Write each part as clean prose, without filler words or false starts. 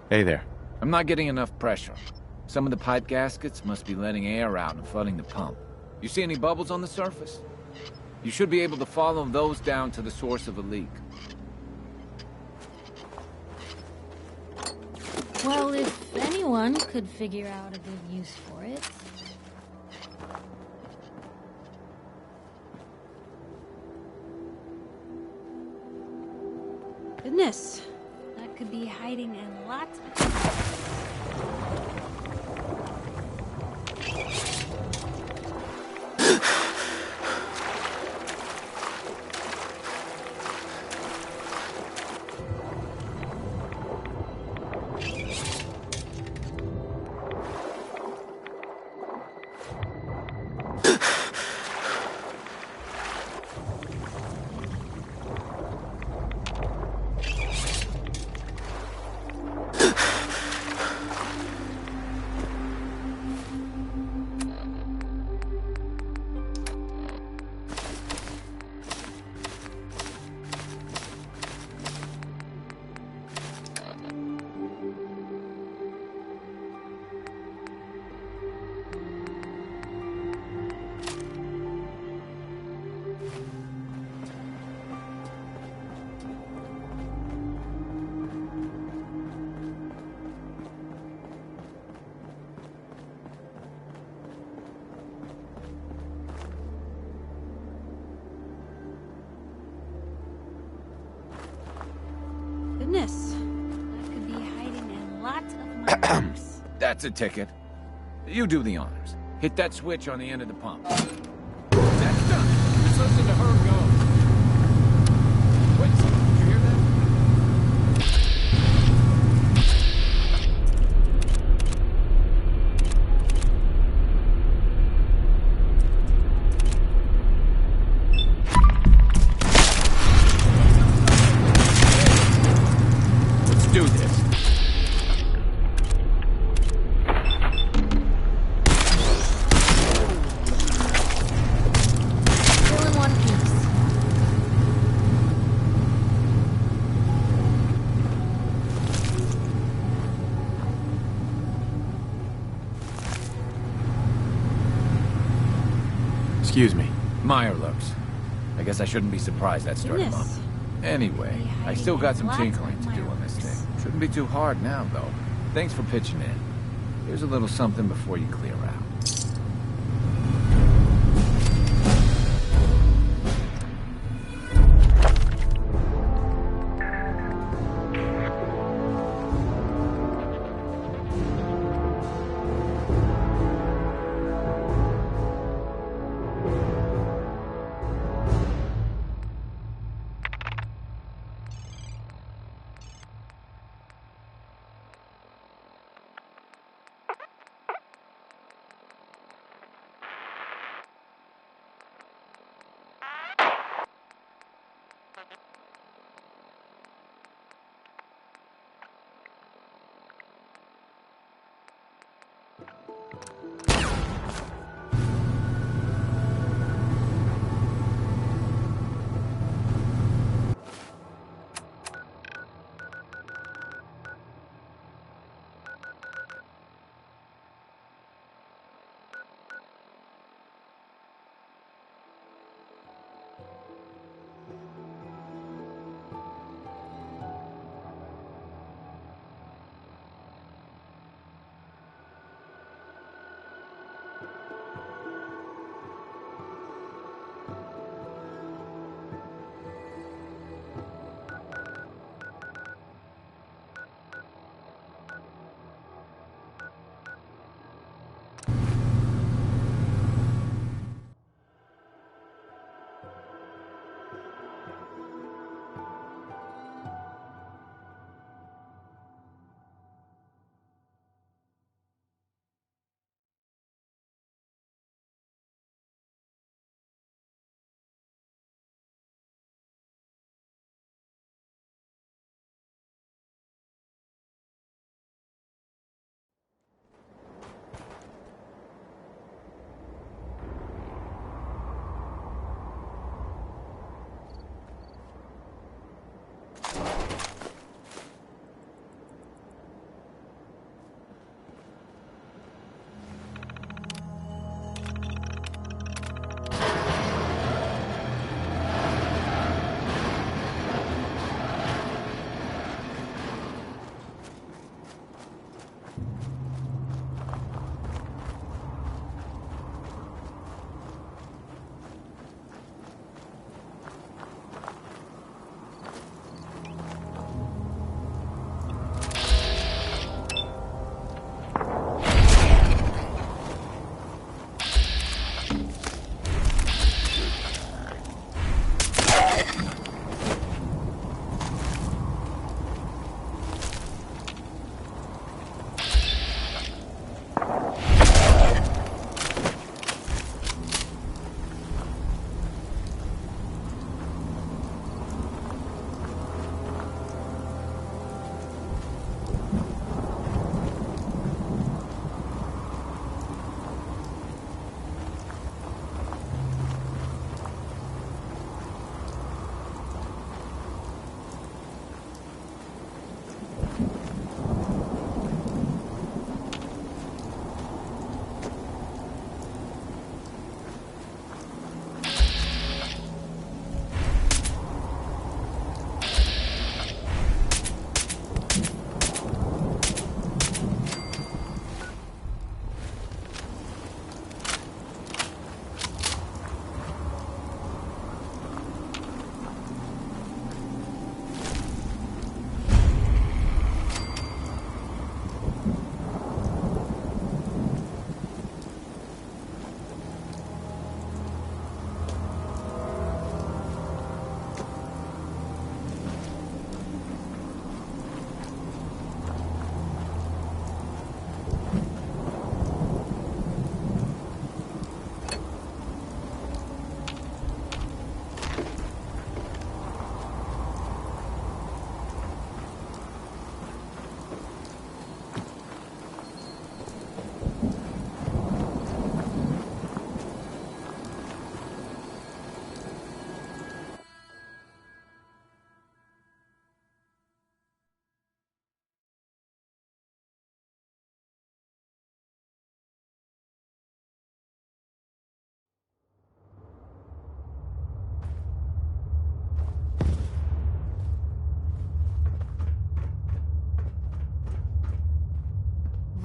Hey there. I'm not getting enough pressure. Some of the pipe gaskets must be letting air out and flooding the pump. You see any bubbles on the surface? You should be able to follow those down to the source of a leak. Well, if anyone could figure out a good use for it. Goodness, that could be hiding in lots of... Goodness, that could be hiding in lots of my purse. That's a ticket. You do the honors. Hit that switch on the end of the pump. That's done. Just listen to her go. Wait, did you hear that? Let's do this. Still in one piece. Excuse me. Meyer looks. I guess I shouldn't be surprised that started him up. Goodness. Anyway, I still got some tinkering to do on this thing. Shouldn't be too hard now, though. Thanks for pitching in. Here's a little something before you clear out.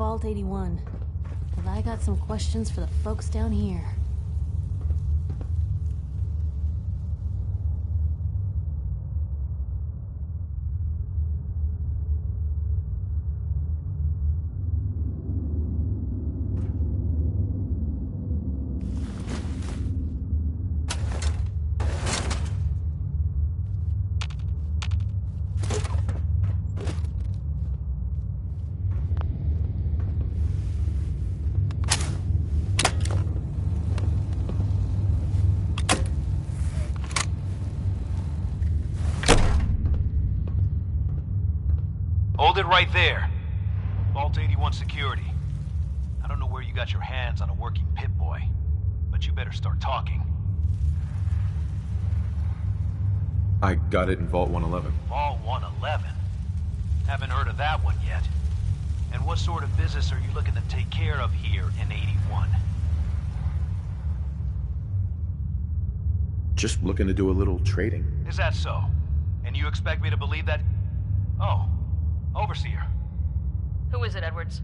Vault 81. Have I got some questions for the folks down here? Hold it right there. Vault 81 security. I don't know where you got your hands on a working Pip-Boy, but you better start talking. I got it in Vault 111. Vault 111? Haven't heard of that one yet. And what sort of business are you looking to take care of here in 81? Just looking to do a little trading. Is that so? And you expect me to believe that? Oh, Overseer. Who is it, Edwards?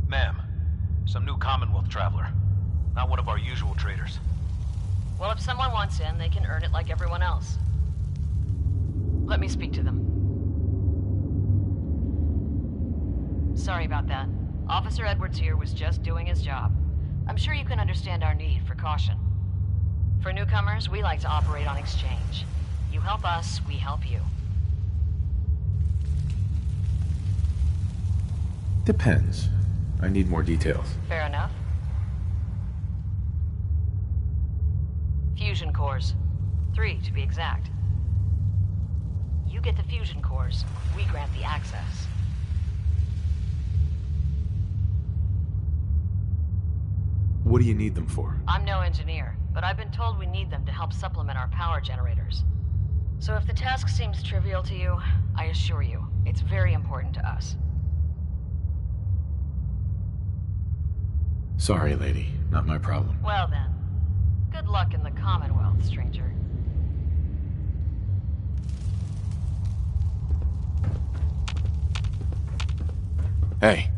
Ma'am, some new Commonwealth traveler. Not one of our usual traders. Well, if someone wants in, they can earn it like everyone else. Let me speak to them. Sorry about that. Officer Edwards here was just doing his job. I'm sure you can understand our need for caution. For newcomers, we like to operate on exchange. You help us, we help you. Depends. I need more details. Fair enough. Fusion cores. 3, to be exact. You get the fusion cores, we grant the access. What do you need them for? I'm no engineer, but I've been told we need them to help supplement our power generators. So if the task seems trivial to you, I assure you, it's very important to us. Sorry, lady. Not my problem. Well then, good luck in the Commonwealth, stranger. Hey.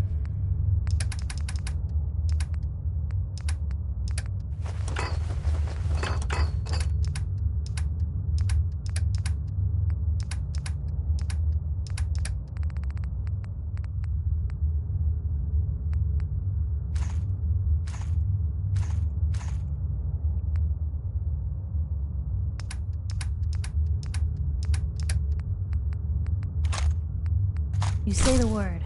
You say the word.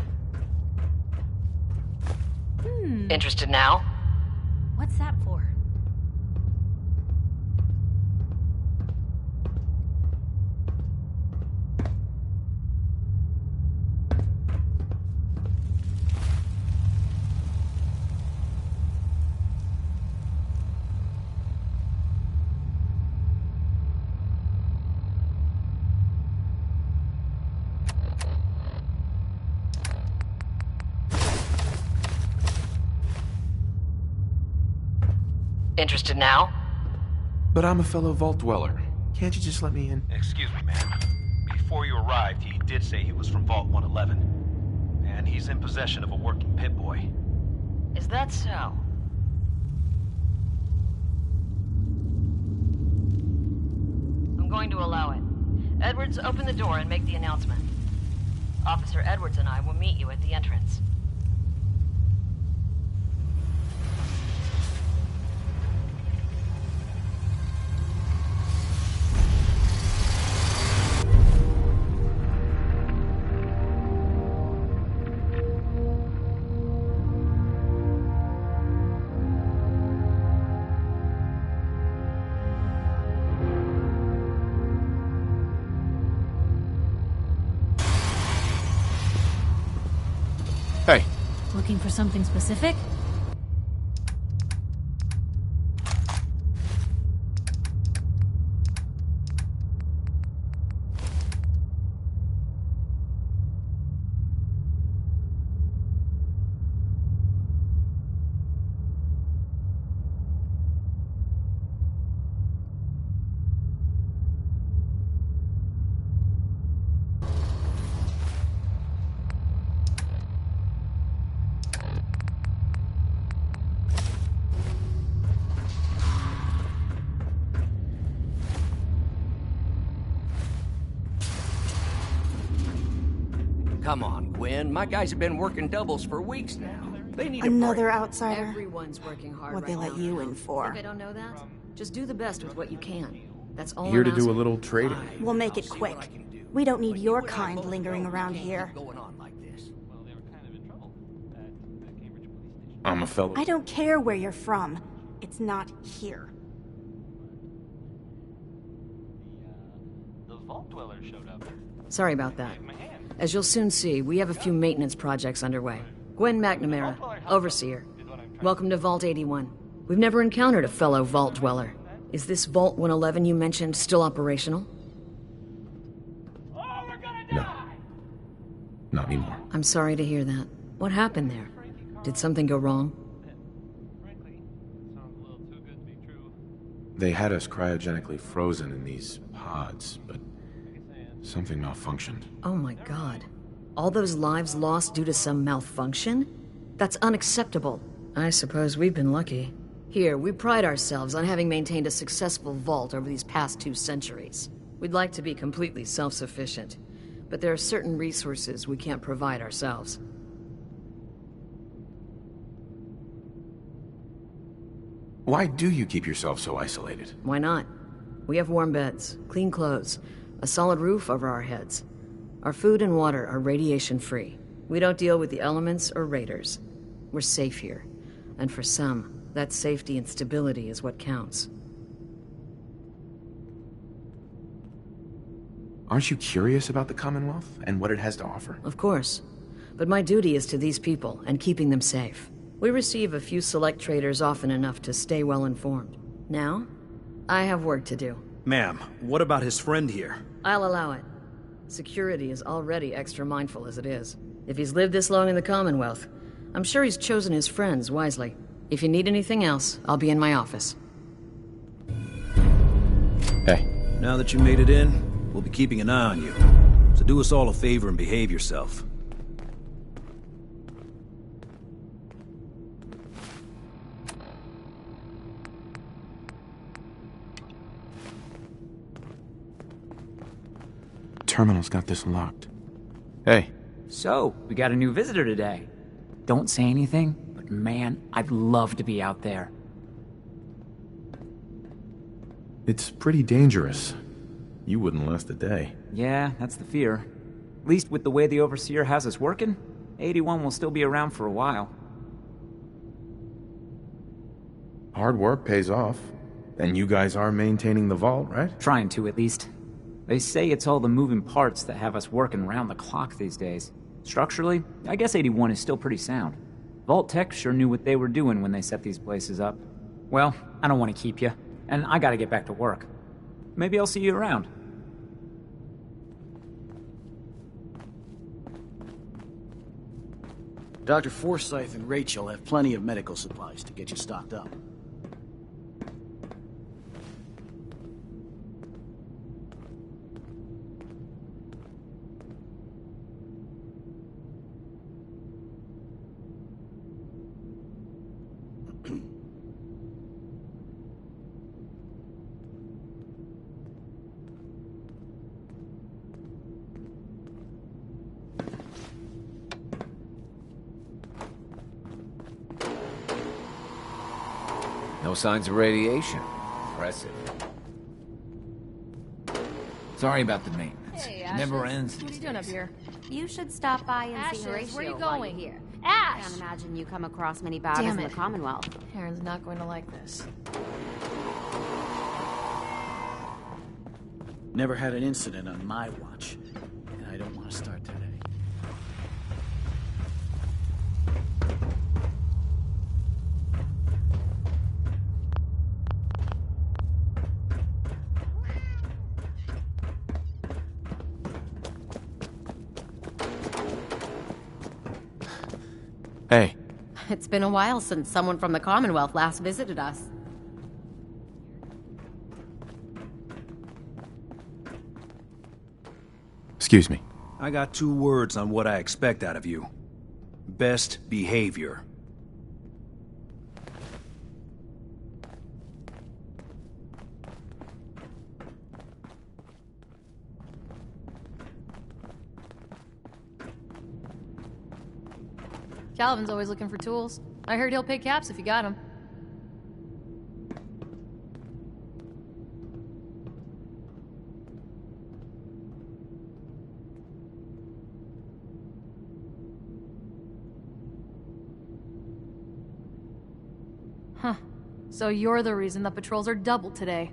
Interested now? What's that for? Interested now? But I'm a fellow Vault Dweller. Can't you just let me in? Excuse me, man. Before you arrived, he did say he was from Vault 111. And he's in possession of a working Pip-Boy. Is that so? I'm going to allow it. Edwards, open the door and make the announcement. Officer Edwards and I will meet you at the entrance. Hey, Looking for something specific? Come on, Gwen. My guys have been working doubles for weeks now. They need Another a break. outsider. Everyone's working hard What'd right they let now. you in Think for? I don't know that? Just do the best with what you can. That's all Here I'm to do a asking. little trading. We'll make it quick. We don't need your kind lingering around here. Going on like this. I'm a fellow. I don't care where you're from. It's not here. The Vault Dweller showed up. Sorry about that. As you'll soon see, we have a few maintenance projects underway. Gwen McNamara, Overseer. Welcome to Vault 81. We've never encountered a fellow Vault Dweller. Is this Vault 111 you mentioned still operational? No. Not anymore. I'm sorry to hear that. What happened there? Did something go wrong? Frankly, it sounds a little too good to be true. They had us cryogenically frozen in these pods, but something malfunctioned. Oh my god. All those lives lost due to some malfunction? That's unacceptable. I suppose we've been lucky. Here, we pride ourselves on having maintained a successful vault over these past 2 centuries. We'd like to be completely self-sufficient, but there are certain resources we can't provide ourselves. Why do you keep yourself so isolated? Why not? We have warm beds, clean clothes, a solid roof over our heads. Our food and water are radiation-free. We don't deal with the elements or raiders. We're safe here. And for some, that safety and stability is what counts. Aren't you curious about the Commonwealth and what it has to offer? Of course. But my duty is to these people and keeping them safe. We receive a few select traders often enough to stay well informed. Now, I have work to do. Ma'am, what about his friend here? I'll allow it. Security is already extra mindful as it is. If he's lived this long in the Commonwealth, I'm sure he's chosen his friends wisely. If you need anything else, I'll be in my office. Hey, Now that you made it in, we'll be keeping an eye on you. So do us all a favor and behave yourself. Terminal's got this locked. Hey, So, we got a new visitor today. Don't say anything, but man, I'd love to be out there. it's pretty dangerous. You wouldn't last a day. Yeah, that's the fear. At least with the way the Overseer has us working, 81 will still be around for a while. Hard work pays off. And you guys are maintaining the vault, right? Trying to, at least. They say it's all the moving parts that have us working around the clock these days. Structurally, I guess 81 is still pretty sound. Vault Tech sure knew what they were doing when they set these places up. Well, I don't want to keep you, and I gotta get back to work. Maybe I'll see you around. Dr. Forsyth and Rachel have plenty of medical supplies to get you stocked up. No signs of radiation. Impressive. Sorry about the maintenance. Hey, It never Ashes. ends. What are you doing up here? You should stop by and see Ashes, Horatio where you while you're going? here. Ash! Can't imagine you come across many battles Damn in it. the Commonwealth. Aaron's not going to like this. Never had an incident on my watch, and I don't want to start today. Hey. It's been a while since someone from the Commonwealth last visited us. Excuse me. I got 2 words on what I expect out of you. Best behavior. Calvin's always looking for tools. I heard he'll pay caps if you got them. Huh. So you're the reason the patrols are doubled today.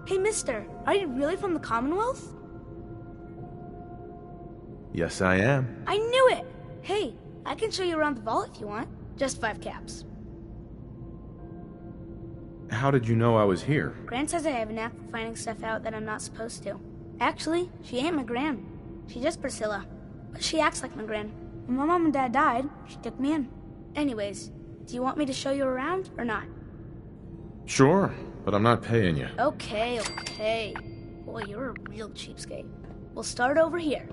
Hey, mister, are you really from the Commonwealth? Yes, I am. I knew it! Hey, I can show you around the vault if you want. Just 5 caps. How did you know I was here? Gran says I have a knack for finding stuff out that I'm not supposed to. Actually, she ain't my Gran. She's just Priscilla. But she acts like my Gran. When my mom and dad died, she took me in. Anyways, do you want me to show you around or not? Sure, but I'm not paying you. Okay. Boy, you're a real cheapskate. We'll start over here.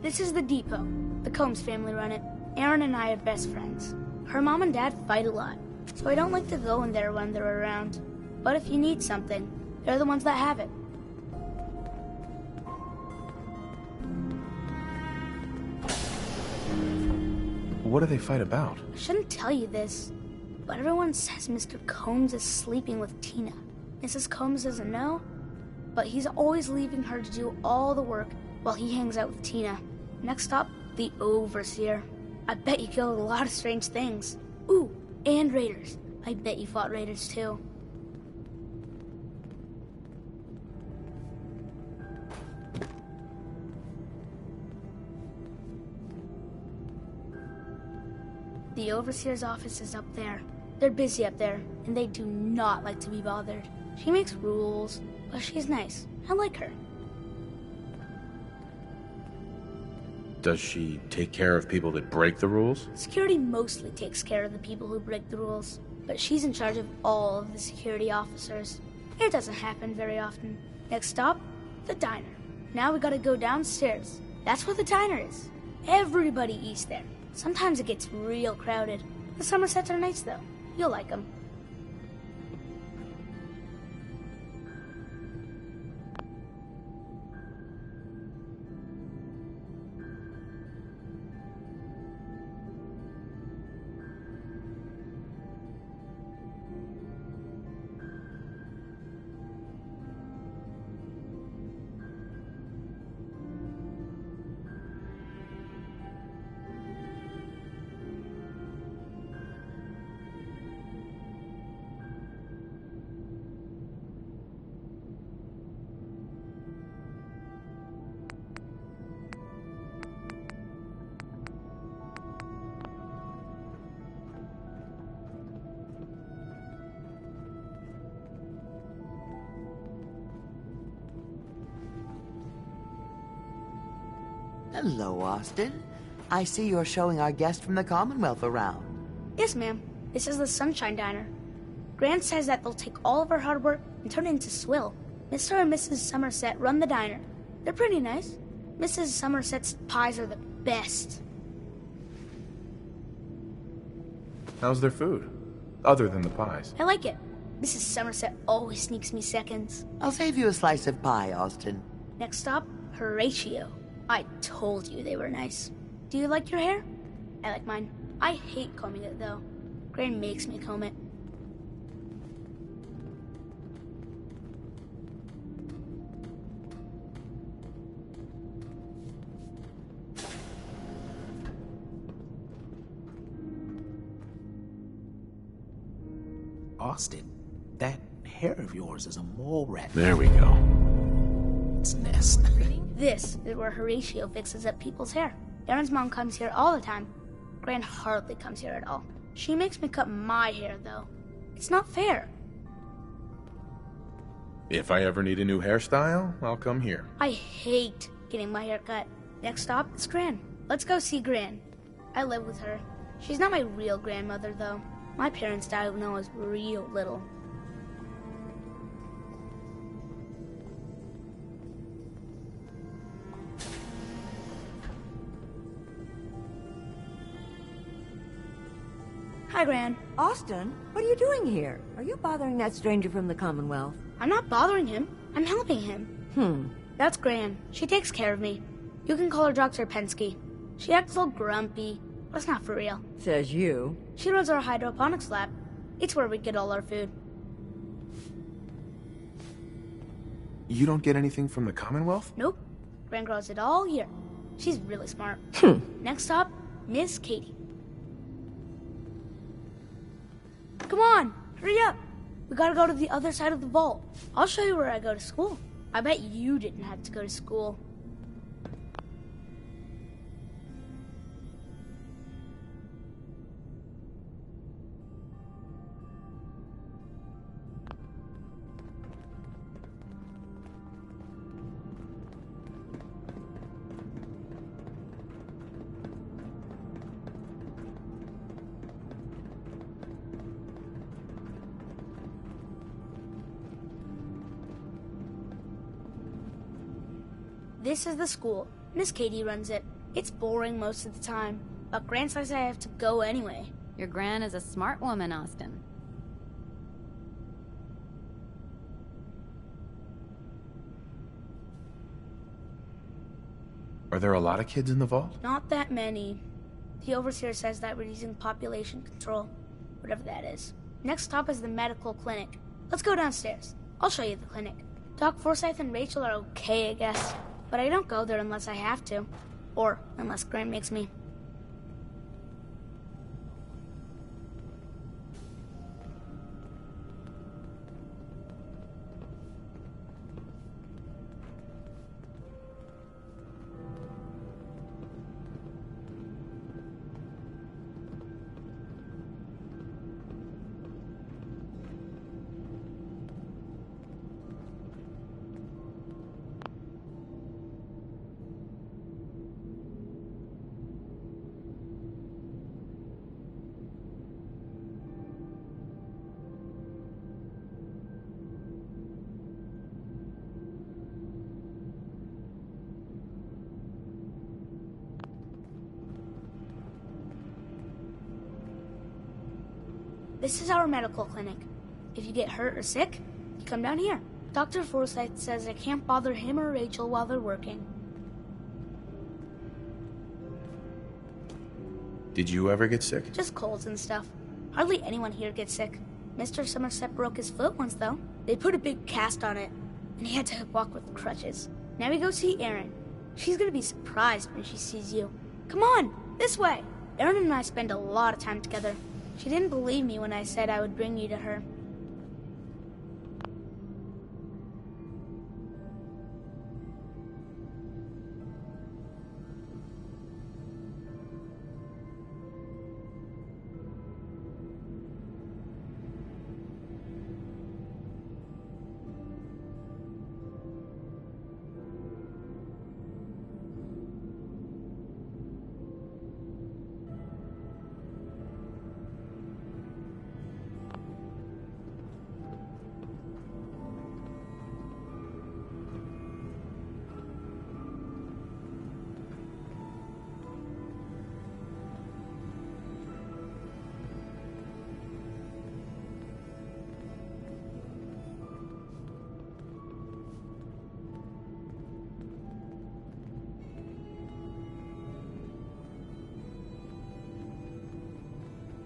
This is the depot. The Combs family run it. Aaron and I are best friends. Her mom and dad fight a lot, so I don't like to go in there when they're around. But if you need something, they're the ones that have it. What do they fight about? I shouldn't tell you this, but everyone says Mr. Combs is sleeping with Tina. Mrs. Combs doesn't know, but he's always leaving her to do all the work while he hangs out with Tina. Next stop, the Overseer. I bet you killed a lot of strange things. Ooh, and raiders. I bet you fought raiders too. The overseer's office is up there. They're busy up there, and they do not like to be bothered. She makes rules, but she's nice. I like her. Does she take care of people that break the rules? Security mostly takes care of the people who break the rules, but she's in charge of all of the security officers. It doesn't happen very often. Next stop, the diner. Now we gotta go downstairs. That's where the diner is. Everybody eats there. Sometimes it gets real crowded. The Somersets are nice though. You'll like them. Hello, Austin. I see you're showing our guest from the Commonwealth around. Yes, ma'am. This is the Sunshine Diner. Grant says that they'll take all of our hard work and turn it into swill. Mr. and Mrs. Somerset run the diner. They're pretty nice. Mrs. Somerset's pies are the best. How's their food? Other than the pies. I like it. Mrs. Somerset always sneaks me seconds. I'll save you a slice of pie, Austin. Next stop, Horatio. I told you they were nice. Do you like your hair? I like mine. I hate combing it, though. Gran makes me comb it. Austin, that hair of yours is a mole rat. There we go. It's nest. This is where Horatio fixes up people's hair. Aaron's mom comes here all the time. Gran hardly comes here at all. She makes me cut my hair, though. It's not fair. If I ever need a new hairstyle, I'll come here. I hate getting my hair cut. Next stop is Gran. Let's go see Gran. I live with her. She's not my real grandmother, though. My parents died when I was real little. Hi, Gran. Austin, what are you doing here? Are you bothering that stranger from the Commonwealth? I'm not bothering him. I'm helping him. That's Gran. She takes care of me. You can call her Dr. Pensky. She acts all grumpy, but it's not for real. Says you. She runs our hydroponics lab. It's where we get all our food. You don't get anything from the Commonwealth? Nope. Gran grows it all here. She's really smart. Next stop, Miss Katie. Come on, hurry up. We gotta go to the other side of the vault. I'll show you where I go to school. I bet you didn't have to go to school. This is the school. Miss Katie runs it. It's boring most of the time, but Gran says I have to go anyway. Your Gran is a smart woman, Austin. Are there a lot of kids in the vault? Not that many. The overseer says that we're using population control, whatever that is. Next stop is the medical clinic. Let's go downstairs. I'll show you the clinic. Doc Forsyth and Rachel are okay, I guess. But I don't go there unless I have to. Or unless Gran makes me. This is our medical clinic. If you get hurt or sick, you come down here. Dr. Forsyth says I can't bother him or Rachel while they're working. Did you ever get sick? Just colds and stuff. Hardly anyone here gets sick. Mr. Somerset broke his foot once, though. They put a big cast on it, and he had to walk with crutches. Now we go see Erin. She's gonna be surprised when she sees you. Come on, this way. Erin and I spend a lot of time together. She didn't believe me when I said I would bring you to her.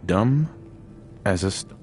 Dumb as a stone.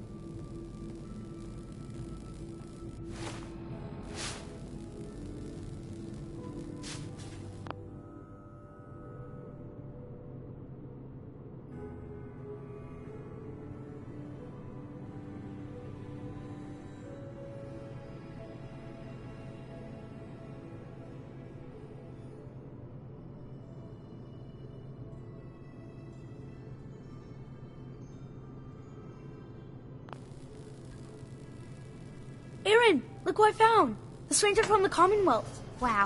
Erin, look who I found! The stranger from the Commonwealth. Wow.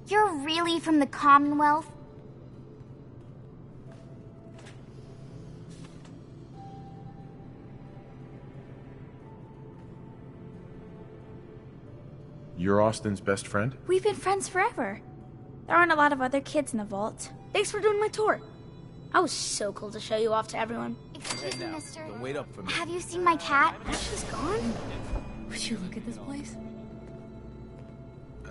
You're really from the Commonwealth? You're Austin's best friend? We've been friends forever. There aren't a lot of other kids in the vault. Thanks for doing my tour. I was so cool to show you off to everyone. Excuse me, mister. Don't wait up for me. Have you seen my cat? She's gone? Would you look at this place?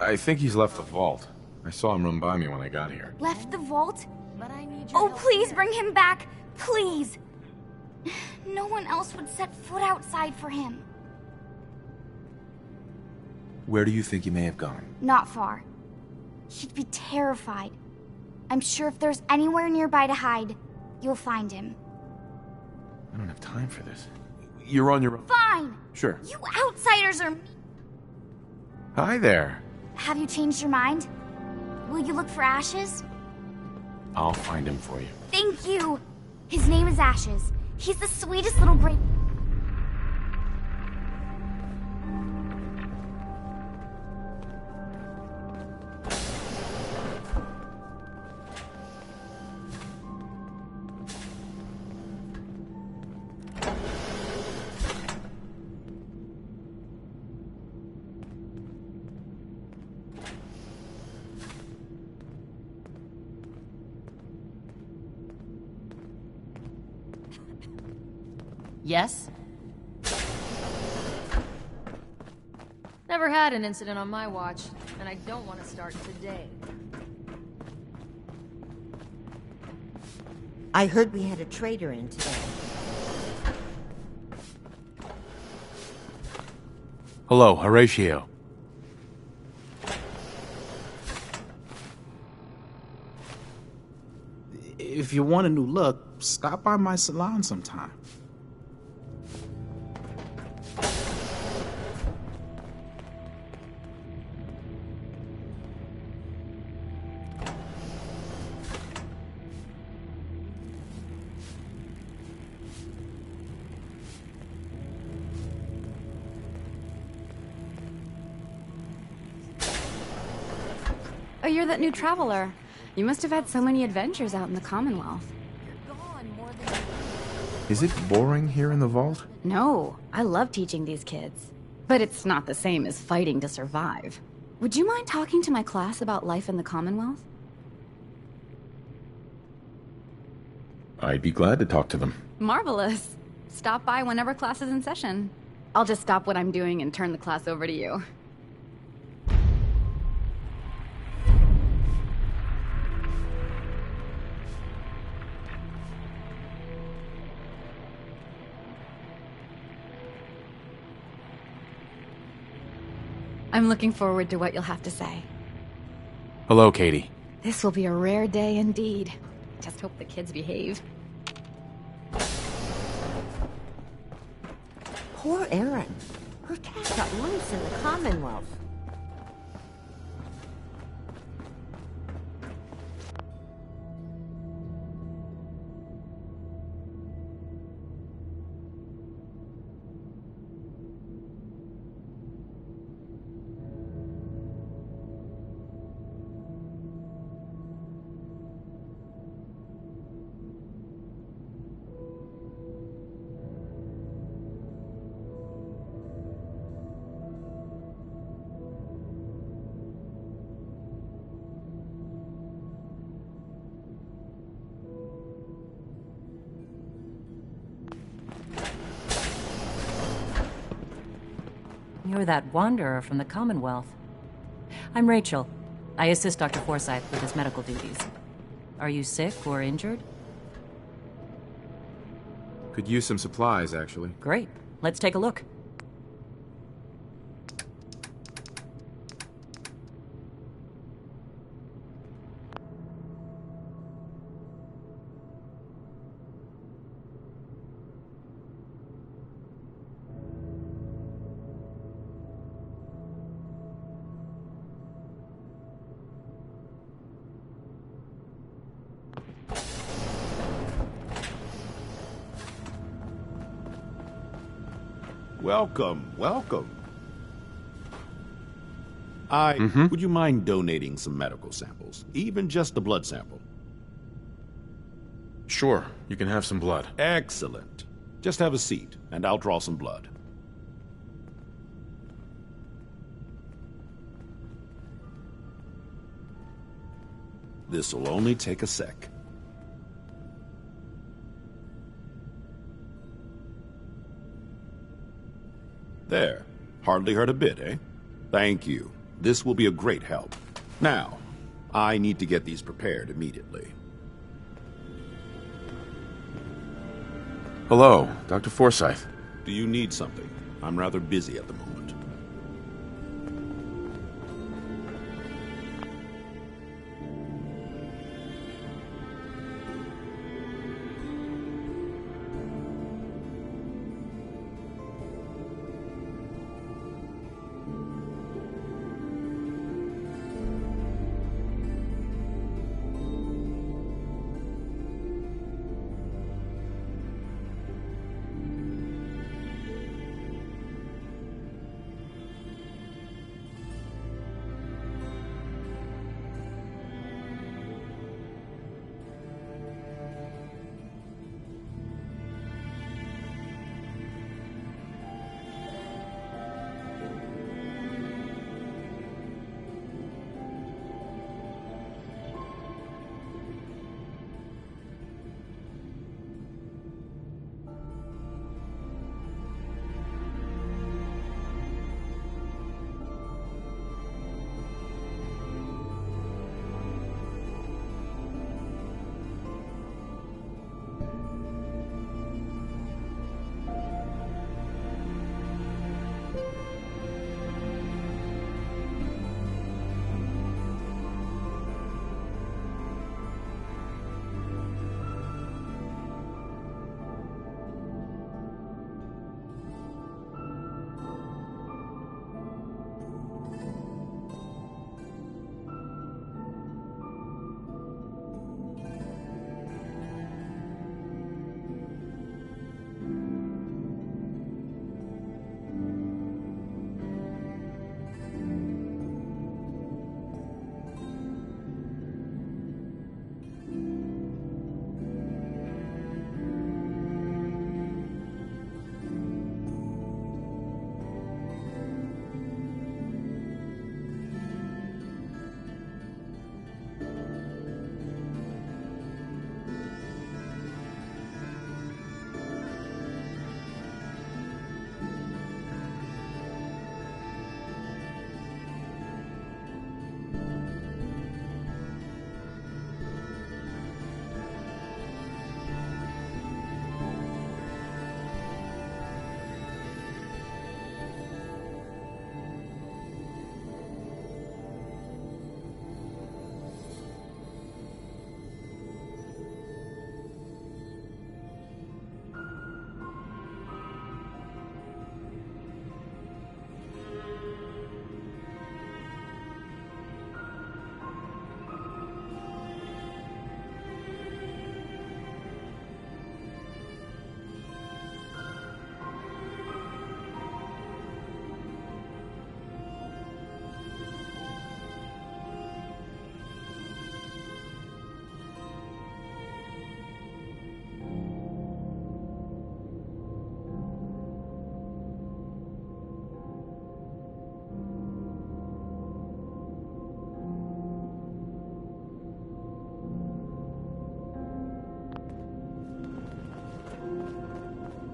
I think he's left the vault. I saw him run by me when I got here. Left the vault? But I need your Oh, help please here. bring him back. Please. No one else would set foot outside for him. Where do you think he may have gone? Not far. He'd be terrified. I'm sure if there's anywhere nearby to hide, you'll find him. I don't have time for this. You're on your own. Fine! Sure. You outsiders are... Hi there. Have you changed your mind? Will you look for Ashes? I'll find him for you. Thank you! His name is Ashes. He's the sweetest little break... Yes? Never had an incident on my watch, and I don't want to start today. I heard we had a traitor in today. Hello, Horatio. If you want a new look, stop by my salon sometime. Oh, you're that new traveler. You must have had so many adventures out in the Commonwealth. Is it boring here in the vault? No, I love teaching these kids. But it's not the same as fighting to survive. Would you mind talking to my class about life in the Commonwealth? I'd be glad to talk to them. Marvelous. Stop by whenever class is in session. I'll just stop what I'm doing and turn the class over to you. I'm looking forward to what you'll have to say. Hello, Katie. This will be a rare day indeed. Just hope the kids behave. Poor Erin. Her cat got loose in the Commonwealth. You're that wanderer from the Commonwealth. I'm Rachel. I assist Dr. Forsyth with his medical duties. Are you sick or injured? Could use some supplies, actually. Great. Let's take a look. Welcome, welcome. Would you mind donating some medical samples? Even just a blood sample? Sure, you can have some blood. Excellent. Just have a seat, and I'll draw some blood. This'll only take a sec. There. Hardly hurt a bit, eh? Thank you. This will be a great help. Now, I need to get these prepared immediately. Hello, Dr. Forsyth. Do you need something? I'm rather busy at the moment.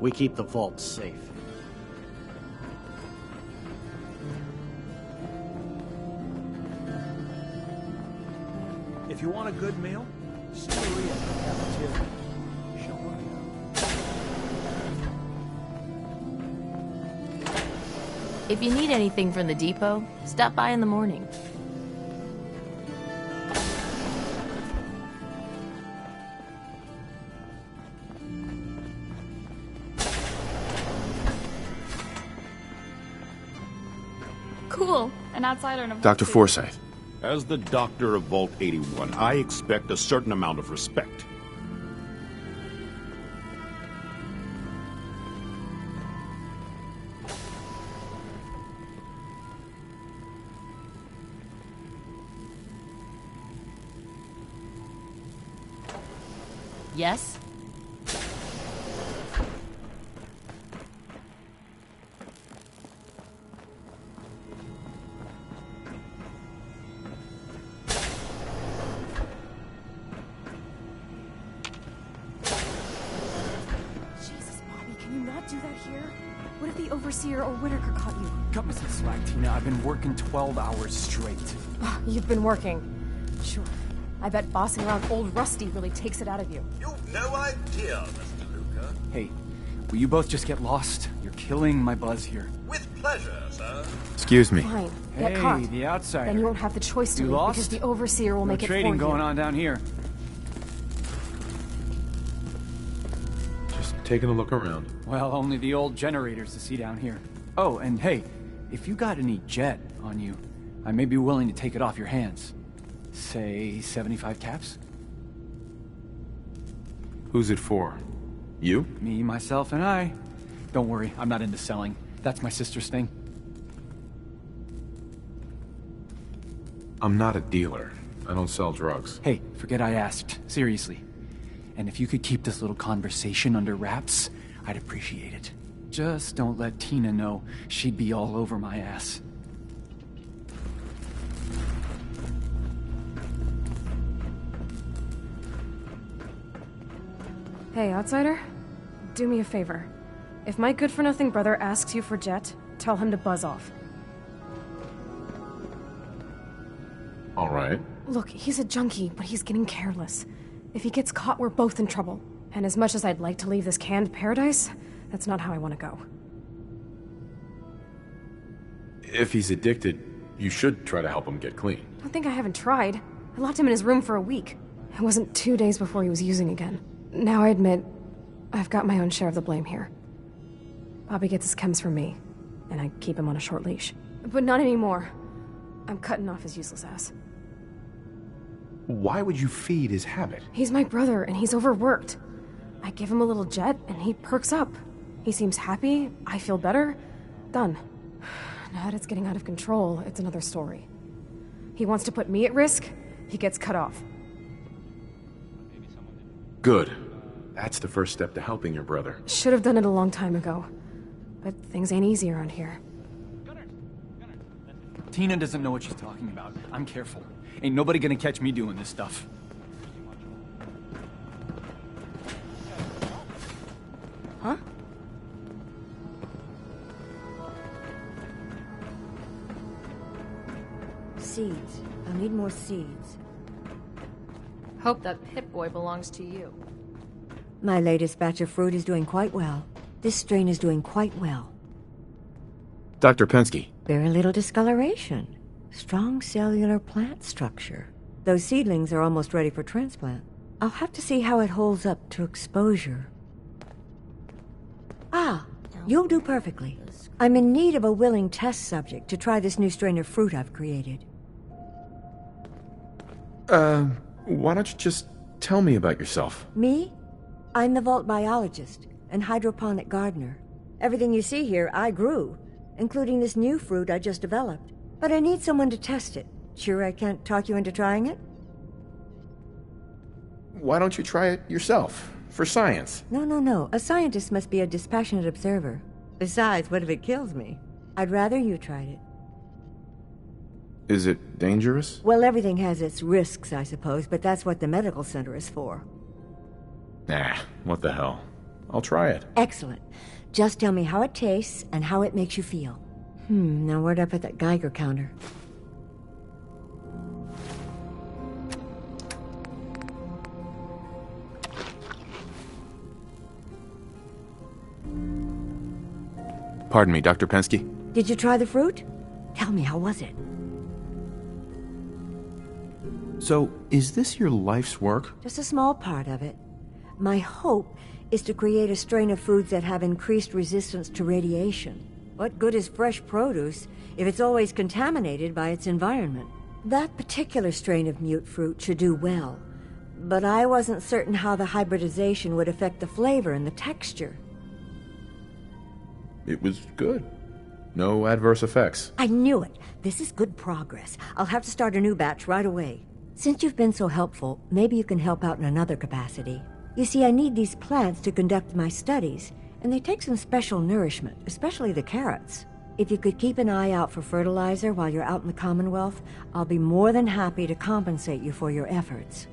We keep the vault safe. If you want a good meal, stay in the cafeteria. If you need anything from the depot, stop by in the morning. Cool. An outsider and a Dr. Forsyth. As the doctor of Vault 81, I expect a certain amount of respect. Yes? Jesus, Bobby, can you not do that here? What if the Overseer or Whitaker caught you? Cut me some slack, Tina. I've been working 12 hours straight. You've been working. Sure. I bet bossing around old Rusty really takes it out of you. You've no idea, Mr. Luca. Hey, will you both just get lost? You're killing my buzz here. With pleasure, sir. Excuse me. Fine. Hey, Get caught. the outsider. Then you won't have the choice to You leave lost? because the Overseer will No make it for you. trading going on down here. Just taking a look around. Well, only the old generators to see down here. Oh, and hey, if you got any jet on you, I may be willing to take it off your hands. Say 75 caps? Who's it for? You? Me, myself, and I. Don't worry, I'm not into selling. That's my sister's thing. I'm not a dealer. I don't sell drugs. Hey, forget I asked. Seriously. And if you could keep this little conversation under wraps, I'd appreciate it. Just don't let Tina know. She'd be all over my ass. Hey, outsider. Do me a favor. If my good-for-nothing brother asks you for Jet, tell him to buzz off. All right. Look, he's a junkie, but he's getting careless. If he gets caught, we're both in trouble. And as much as I'd like to leave this canned paradise, that's not how I want to go. If he's addicted, you should try to help him get clean. Don't think I haven't tried. I locked him in his room for a week. It wasn't 2 days before he was using again. Now I admit, I've got my own share of the blame here. Bobby gets his chems from me, and I keep him on a short leash. But not anymore. I'm cutting off his useless ass. Why would you feed his habit? He's my brother, and he's overworked. I give him a little Jet, and he perks up. He seems happy, I feel better. Done. Now that it's getting out of control, it's another story. He wants to put me at risk, he gets cut off. Good. That's the first step to helping your brother. Should have done it a long time ago. But things ain't easy around here. Tina doesn't know what she's talking about. I'm careful. Ain't nobody gonna catch me doing this stuff. Huh? Seeds. I'll need more seeds. Hope that Pip-Boy belongs to you. My latest batch of fruit is doing quite well. This strain is doing quite well. Dr. Pensky. Very little discoloration. Strong cellular plant structure. Those seedlings are almost ready for transplant. I'll have to see how it holds up to exposure. Ah, you'll do perfectly. I'm in need of a willing test subject to try this new strain of fruit I've created. Why don't you just tell me about yourself? Me? I'm the vault biologist and hydroponic gardener. Everything you see here, I grew, including this new fruit I just developed. But I need someone to test it. Sure I can't talk you into trying it? Why don't you try it yourself? For science. No. A scientist must be a dispassionate observer. Besides, what if it kills me? I'd rather you tried it. Is it dangerous? Well, everything has its risks, I suppose, but that's what the medical center is for. Nah, what the hell. I'll try it. Excellent. Just tell me how it tastes and how it makes you feel. Now where'd I put that Geiger counter? Pardon me, Dr. Pensky? Did you try the fruit? Tell me, how was it? So, is this your life's work? Just a small part of it. My hope is to create a strain of foods that have increased resistance to radiation. What good is fresh produce if it's always contaminated by its environment? That particular strain of mute fruit should do well, but I wasn't certain how the hybridization would affect the flavor and the texture. It was good. No adverse effects. I knew it. This is good progress. I'll have to start a new batch right away. Since you've been so helpful, maybe you can help out in another capacity. You see, I need these plants to conduct my studies, and they take some special nourishment, especially the carrots. If you could keep an eye out for fertilizer while you're out in the Commonwealth, I'll be more than happy to compensate you for your efforts.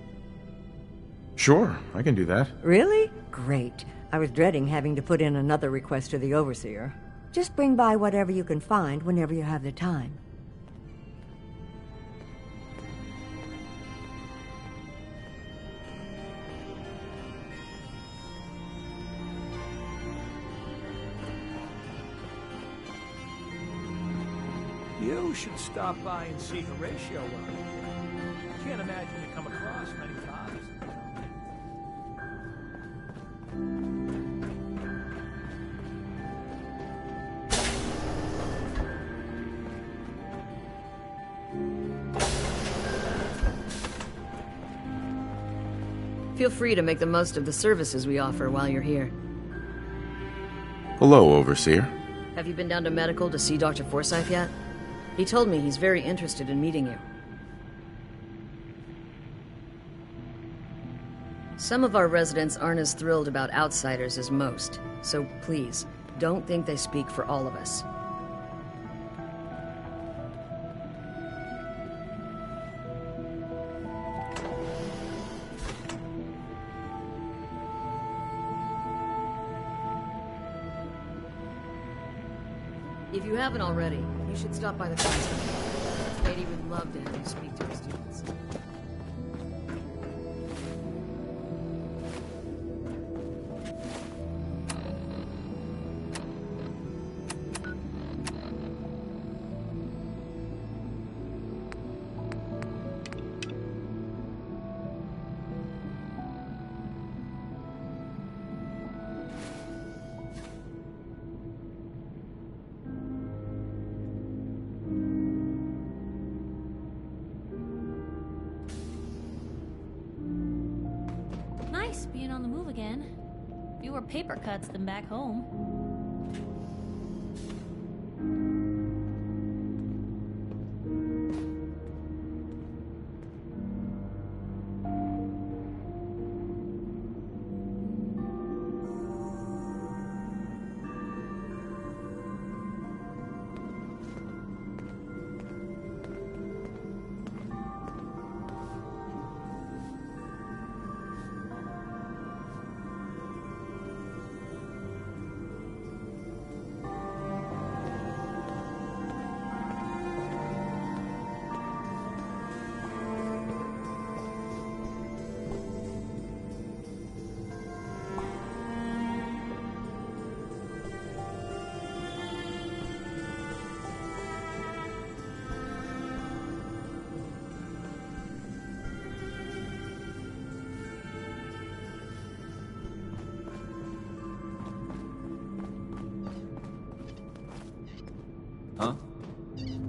Sure, I can do that. Really? Great. I was dreading having to put in another request to the Overseer. Just bring by whatever you can find whenever you have the time. You should stop by and see Horatio while you're here. I can't imagine you come across many times. Feel free to make the most of the services we offer while you're here. Hello, Overseer. Have you been down to medical to see Dr. Forsyth yet? He told me he's very interested in meeting you. Some of our residents aren't as thrilled about outsiders as most, so please, don't think they speak for all of us. If you haven't already, you should stop by the classroom. Katie would love to have you speak to her students. Nice being on the move again. Fewer paper cuts than back home. Huh?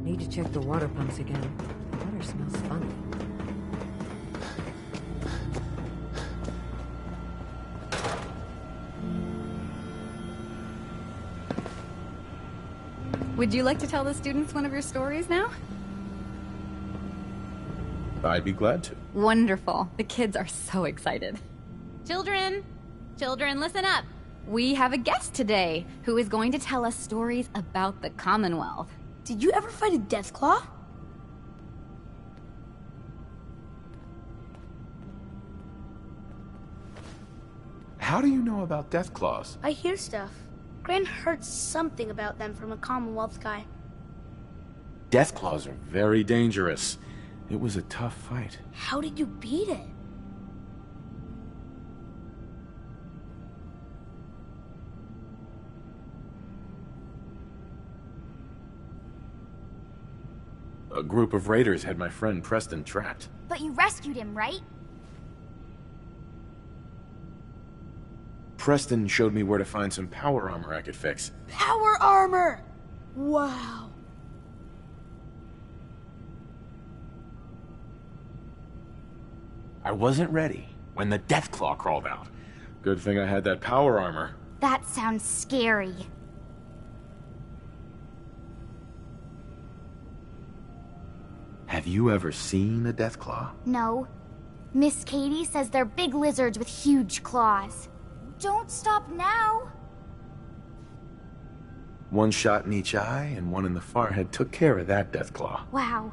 Need to check the water pumps again. The water smells funny. Would you like to tell the students one of your stories now? I'd be glad to. Wonderful. The kids are so excited. Children! Children, listen up! We have a guest today who is going to tell us stories about the Commonwealth. Did you ever fight a Deathclaw? How do you know about Deathclaws? I hear stuff. Gran heard something about them from a Commonwealth guy. Deathclaws are very dangerous. It was a tough fight. How did you beat it? A group of raiders had my friend Preston trapped. But you rescued him, right? Preston showed me where to find some power armor I could fix. Power armor! Wow. I wasn't ready when the Deathclaw crawled out. Good thing I had that power armor. That sounds scary. Have you ever seen a Deathclaw? No. Miss Katie says they're big lizards with huge claws. Don't stop now! One shot in each eye and one in the forehead took care of that Deathclaw. Wow.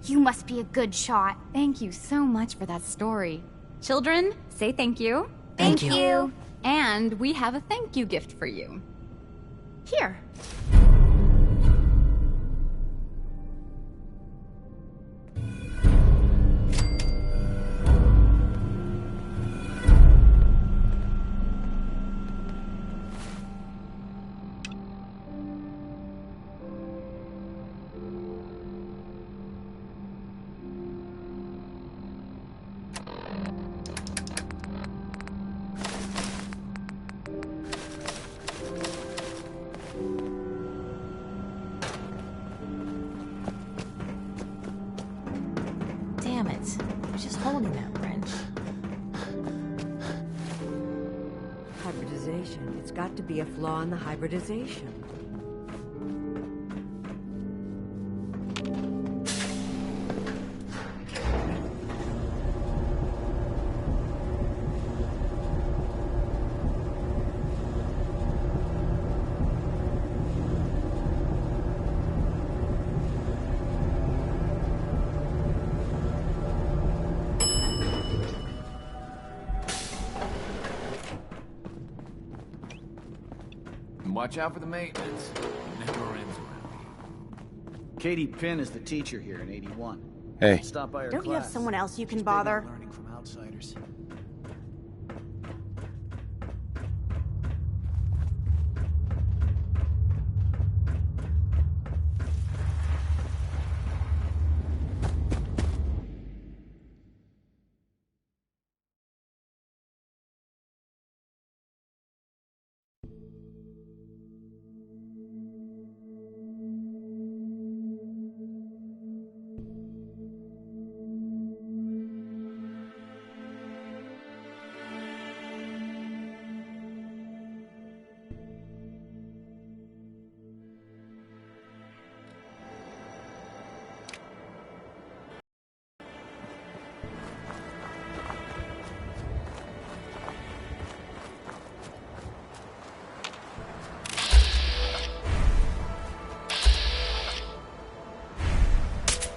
You must be a good shot. Thank you so much for that story. Children, say thank you. Thank you. And we have a thank you gift for you. Here. Damn it. I was just holding that wrench. Hybridization. It's got to be a flaw in the hybridization. Watch out for the maintenance. Never ends around. Katie Pinn is the teacher here in 81. Hey. Stop by her Don't you have class. someone else you can She's big on bother? learning from outsiders.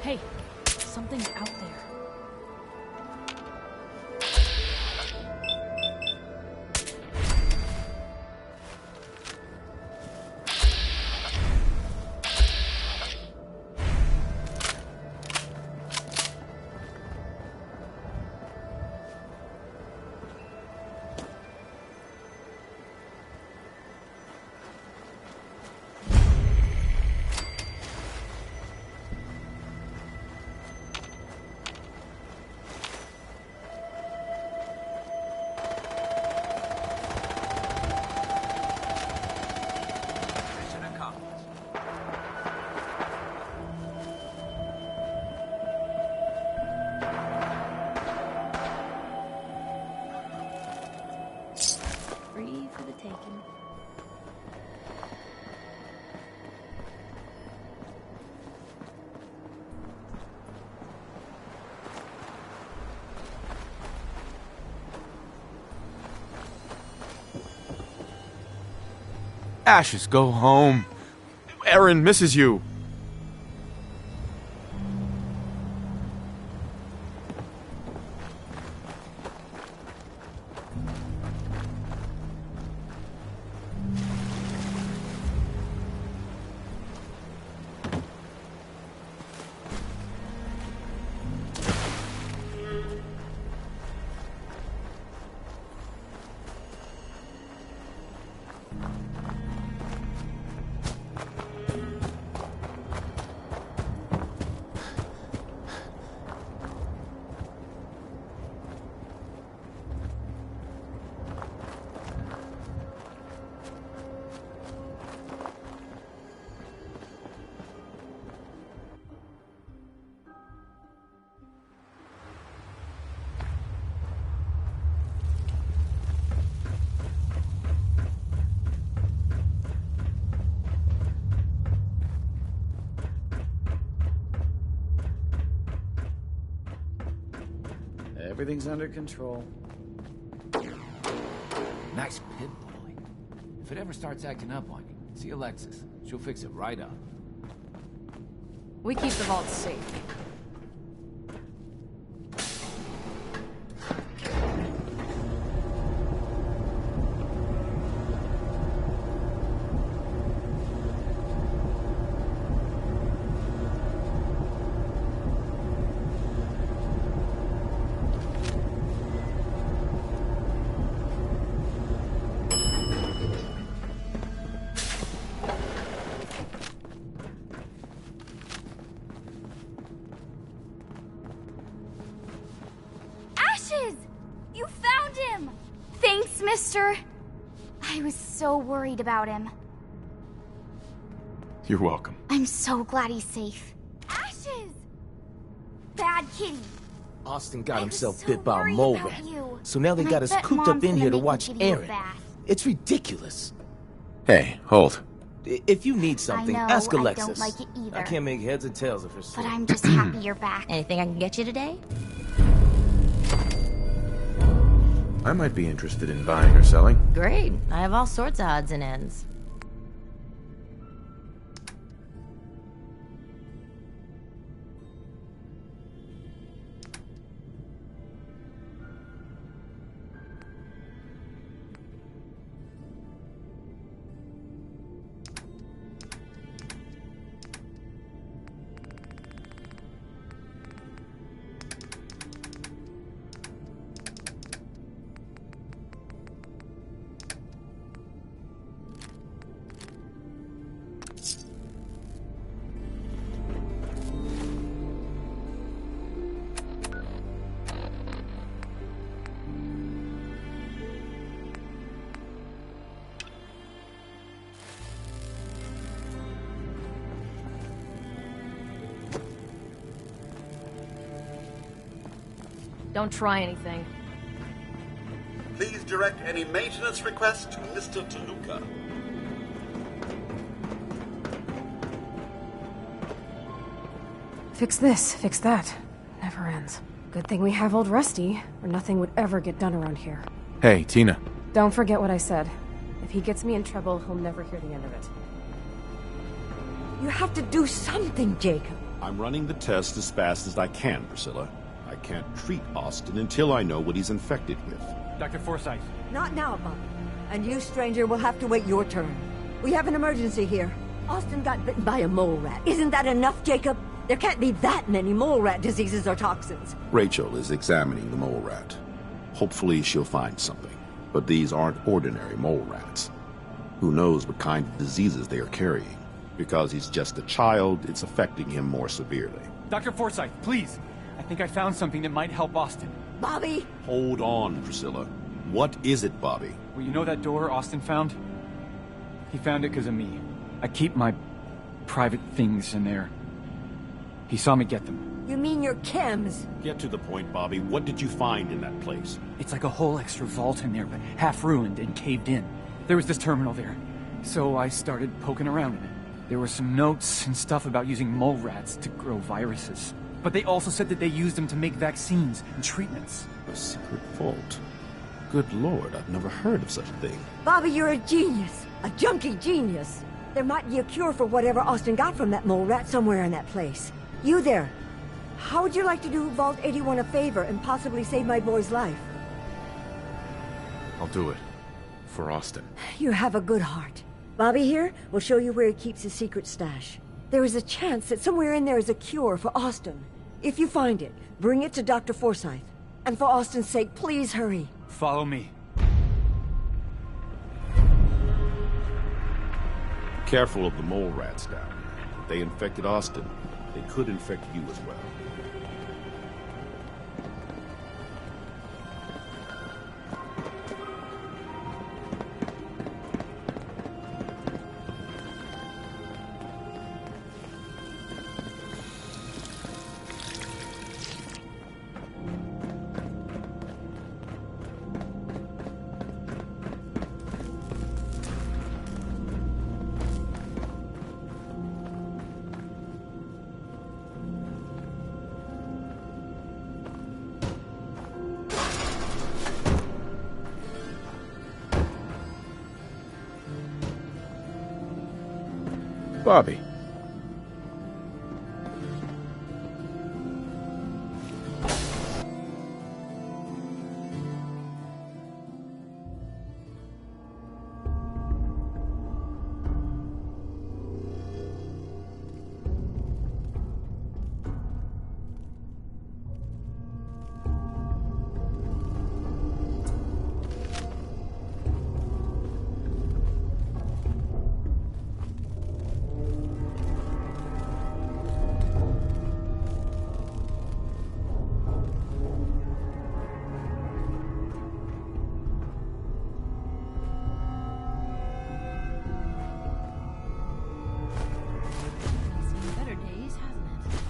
Hey, something's out there. Free for the taking. Ashes, go home. Erin misses you. Everything's under control. Nice pit boy. If it ever starts acting up on you, see Alexis. She'll fix it right up. We keep the vault safe. You found him! Thanks, mister. I was so worried about him. You're welcome. I'm so glad he's safe. Ashes! Bad kitty. Austin got himself so bit by a worried mole about rat. you. So now they And got I us bet cooped Mom's up in gonna here to make me watch give you a Aaron. bath. It's ridiculous. Hey, hold. If you need something, I know, ask I don't Alexis. like it either. I can't make heads or tails of her story. But I'm just happy you're back. Anything I can get you today? I might be interested in buying or selling. Great. I have all sorts of odds and ends. Don't try anything. Please direct any maintenance requests to Mr. DeLuca. Fix this, fix that. Never ends. Good thing we have old Rusty, or nothing would ever get done around here. Hey, Tina. Don't forget what I said. If he gets me in trouble, he'll never hear the end of it. You have to do something, Jacob. I'm running the test as fast as I can, Priscilla. I can't treat Austin until I know what he's infected with. Dr. Forsyth. Not now, Bob. And you, stranger, will have to wait your turn. We have an emergency here. Austin got bitten by a mole rat. Isn't that enough, Jacob? There can't be that many mole rat diseases or toxins. Rachel is examining the mole rat. Hopefully she'll find something. But these aren't ordinary mole rats. Who knows what kind of diseases they are carrying? Because he's just a child, it's affecting him more severely. Dr. Forsyth, please. I think I found something that might help Austin. Bobby! Hold on, Priscilla. What is it, Bobby? Well, you know that door Austin found? He found it because of me. I keep my private things in there. He saw me get them. You mean your chems? Get to the point, Bobby. What did you find in that place? It's like a whole extra vault in there, but half ruined and caved in. There was this terminal there, so I started poking around in it. There were some notes and stuff about using mole rats to grow viruses. But they also said that they used them to make vaccines and treatments. A secret vault? Good Lord, I've never heard of such a thing. Bobby, you're a genius. A junkie genius. There might be a cure for whatever Austin got from that mole rat somewhere in that place. You there. How would you like to do Vault 81 a favor and possibly save my boy's life? I'll do it. For Austin. You have a good heart. Bobby here will show you where he keeps his secret stash. There is a chance that somewhere in there is a cure for Austin. If you find it, bring it to Dr. Forsyth. And for Austin's sake, please hurry. Follow me. Careful of the mole rats down. If they infected Austin, they could infect you as well. Bobby. Seen better days, hasn't it?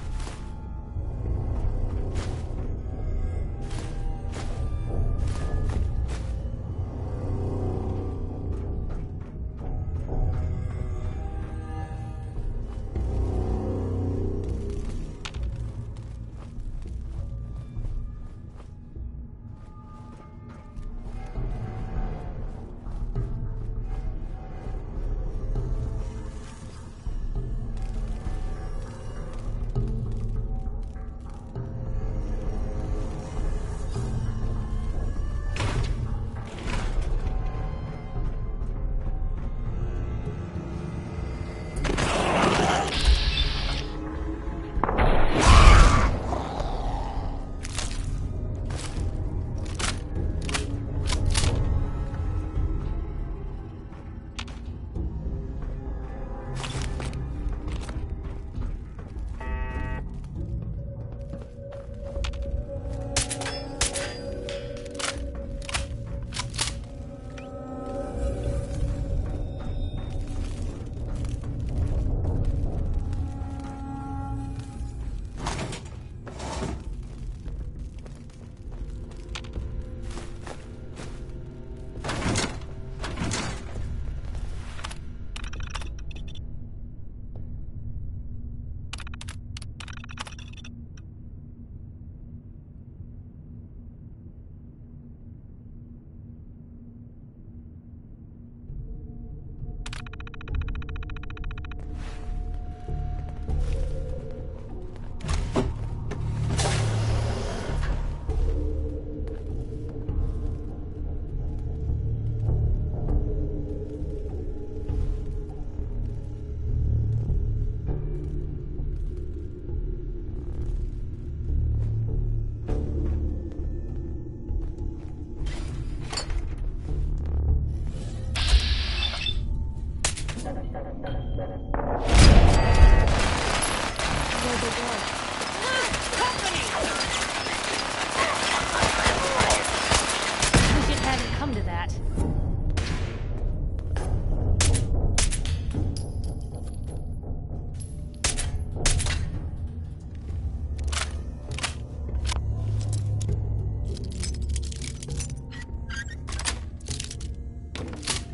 Wish it hadn't come to that.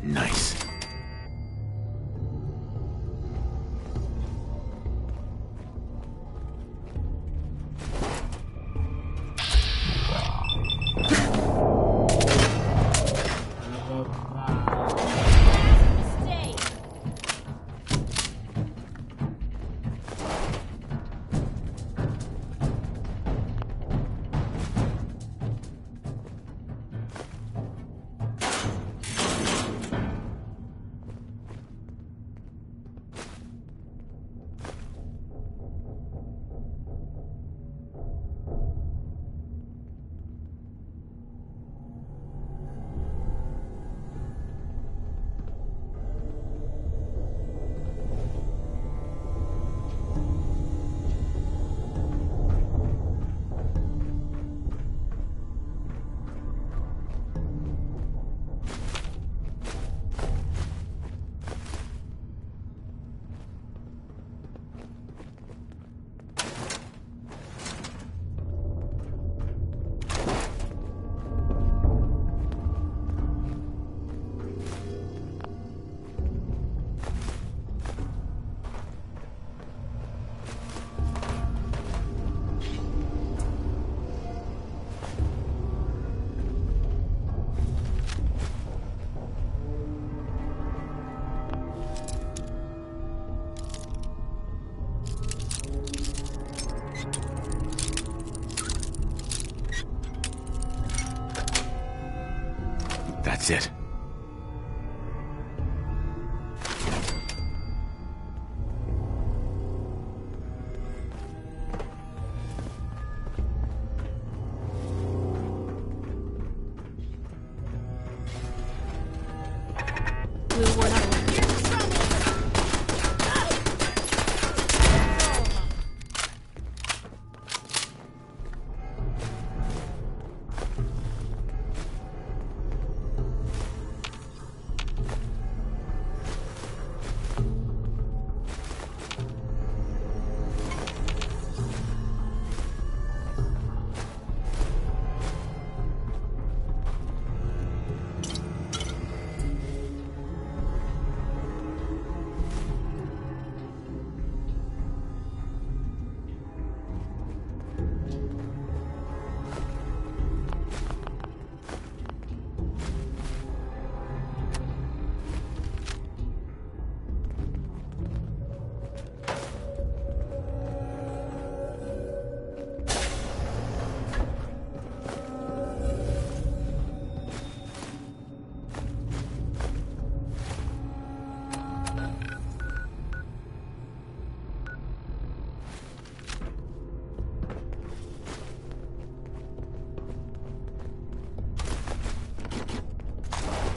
Nice. That's it.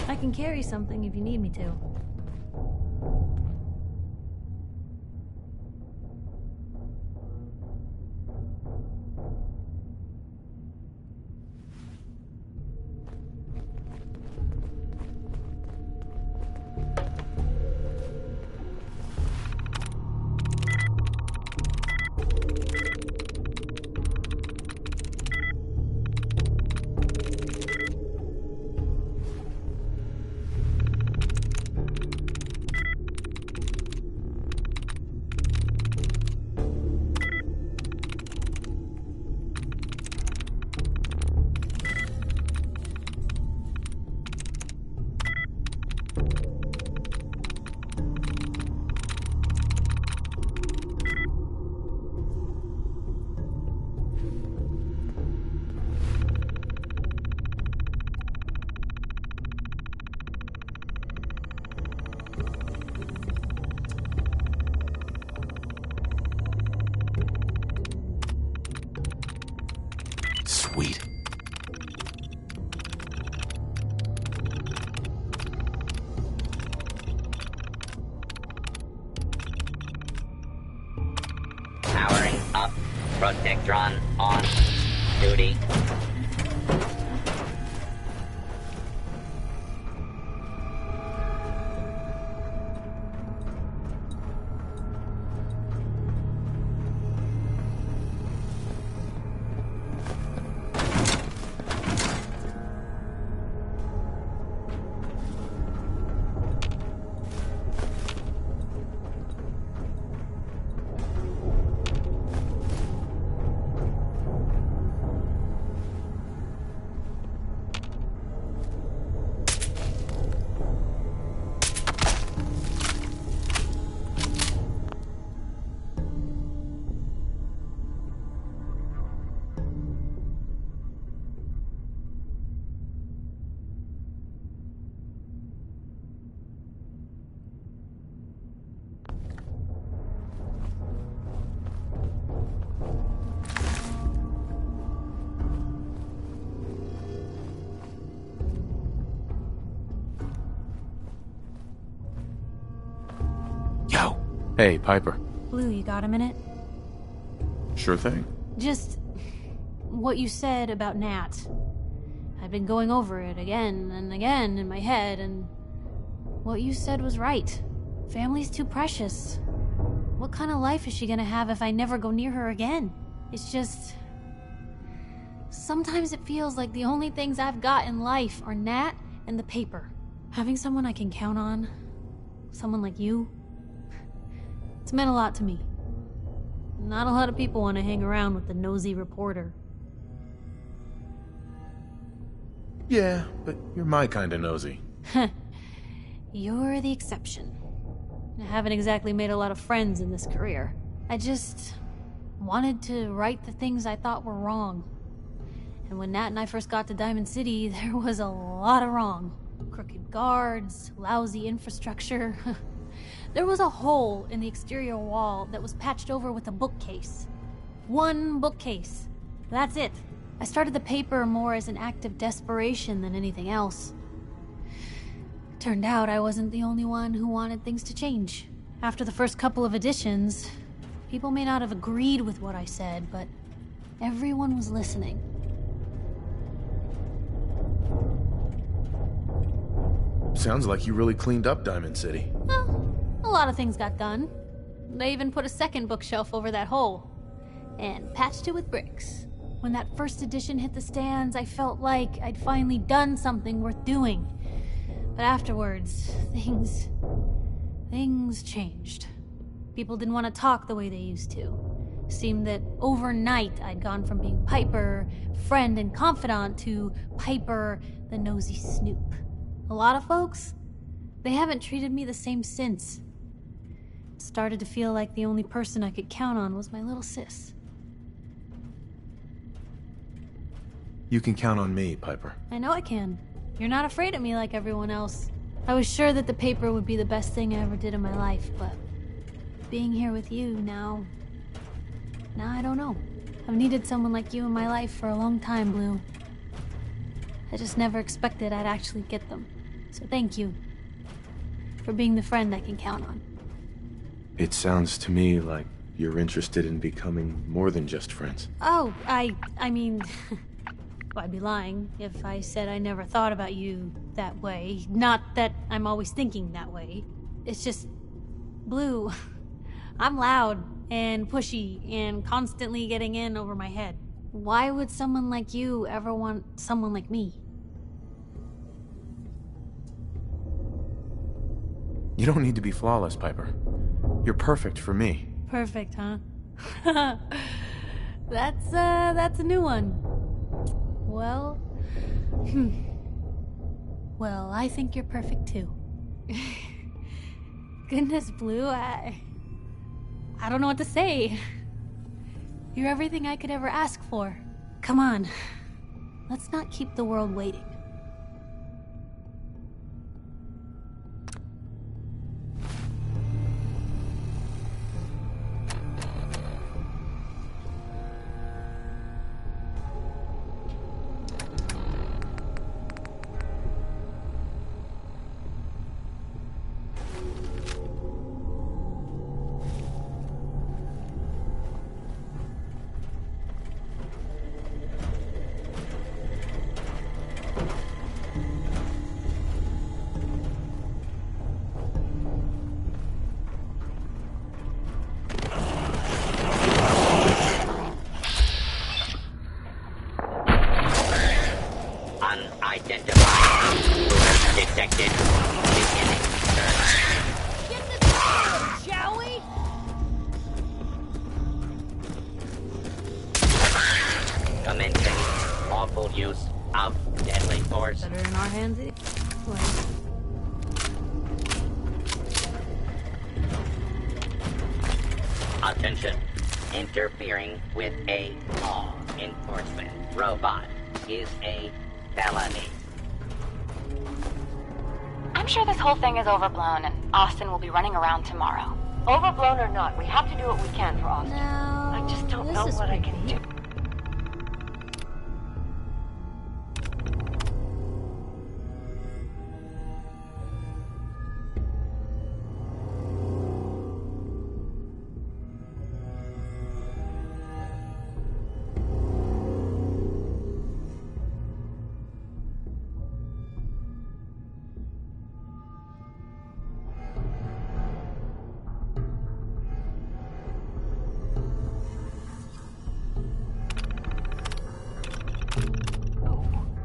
I can carry something if you need me to. Sweet. Powering up. Protectron on duty. Hey, Piper. Blue, you got a minute? Sure thing. Just what you said about Nat. I've been going over it again and again in my head, and what you said was right. Family's too precious. What kind of life is she gonna have if I never go near her again? It's just... sometimes it feels like the only things I've got in life are Nat and the paper. Having someone I can count on, someone like you, it's meant a lot to me. Not a lot of people want to hang around with the nosy reporter. Yeah, but you're my kind of nosy. You're the exception. I haven't exactly made a lot of friends in this career. I just wanted to right the things I thought were wrong. And when Nat and I first got to Diamond City, there was a lot of wrong. Crooked guards, lousy infrastructure. There was a hole in the exterior wall that was patched over with a bookcase. One bookcase. That's it. I started the paper more as an act of desperation than anything else. Turned out I wasn't the only one who wanted things to change. After the first couple of editions, people may not have agreed with what I said, but everyone was listening. Sounds like you really cleaned up Diamond City. Well, a lot of things got done. They even put a second bookshelf over that hole. And patched it with bricks. When that first edition hit the stands, I felt like I'd finally done something worth doing. But afterwards, things changed. People didn't want to talk the way they used to. Seemed that overnight I'd gone from being Piper, friend and confidant, to Piper, the nosy snoop. A lot of folks, they haven't treated me the same since. It started to feel like the only person I could count on was my little sis. You can count on me, Piper. I know I can. You're not afraid of me like everyone else. I was sure that the paper would be the best thing I ever did in my life, but being here with you now I don't know. I've needed someone like you in my life for a long time, Blue. I just never expected I'd actually get them. So thank you for being the friend I can count on. It sounds to me like you're interested in becoming more than just friends. Oh, I mean, well, I'd be lying if I said I never thought about you that way. Not that I'm always thinking that way. It's just, Blue, I'm loud and pushy and constantly getting in over my head. Why would someone like you ever want someone like me? You don't need to be flawless, Piper. You're perfect for me. Perfect, huh? That's a new one. Well, well, I think you're perfect too. Goodness, Blue, I don't know what to say. You're everything I could ever ask for. Come on, let's not keep the world waiting. Detected. Beginning search. Get this going, shall we? Commencing lawful use of deadly force. Better in our hands. Attention. Interfering with a law enforcement robot is a felony. I'm sure this whole thing is overblown, and Austin will be running around tomorrow. Overblown or not, we have to do what we can for Austin. No, I just don't know what I can do.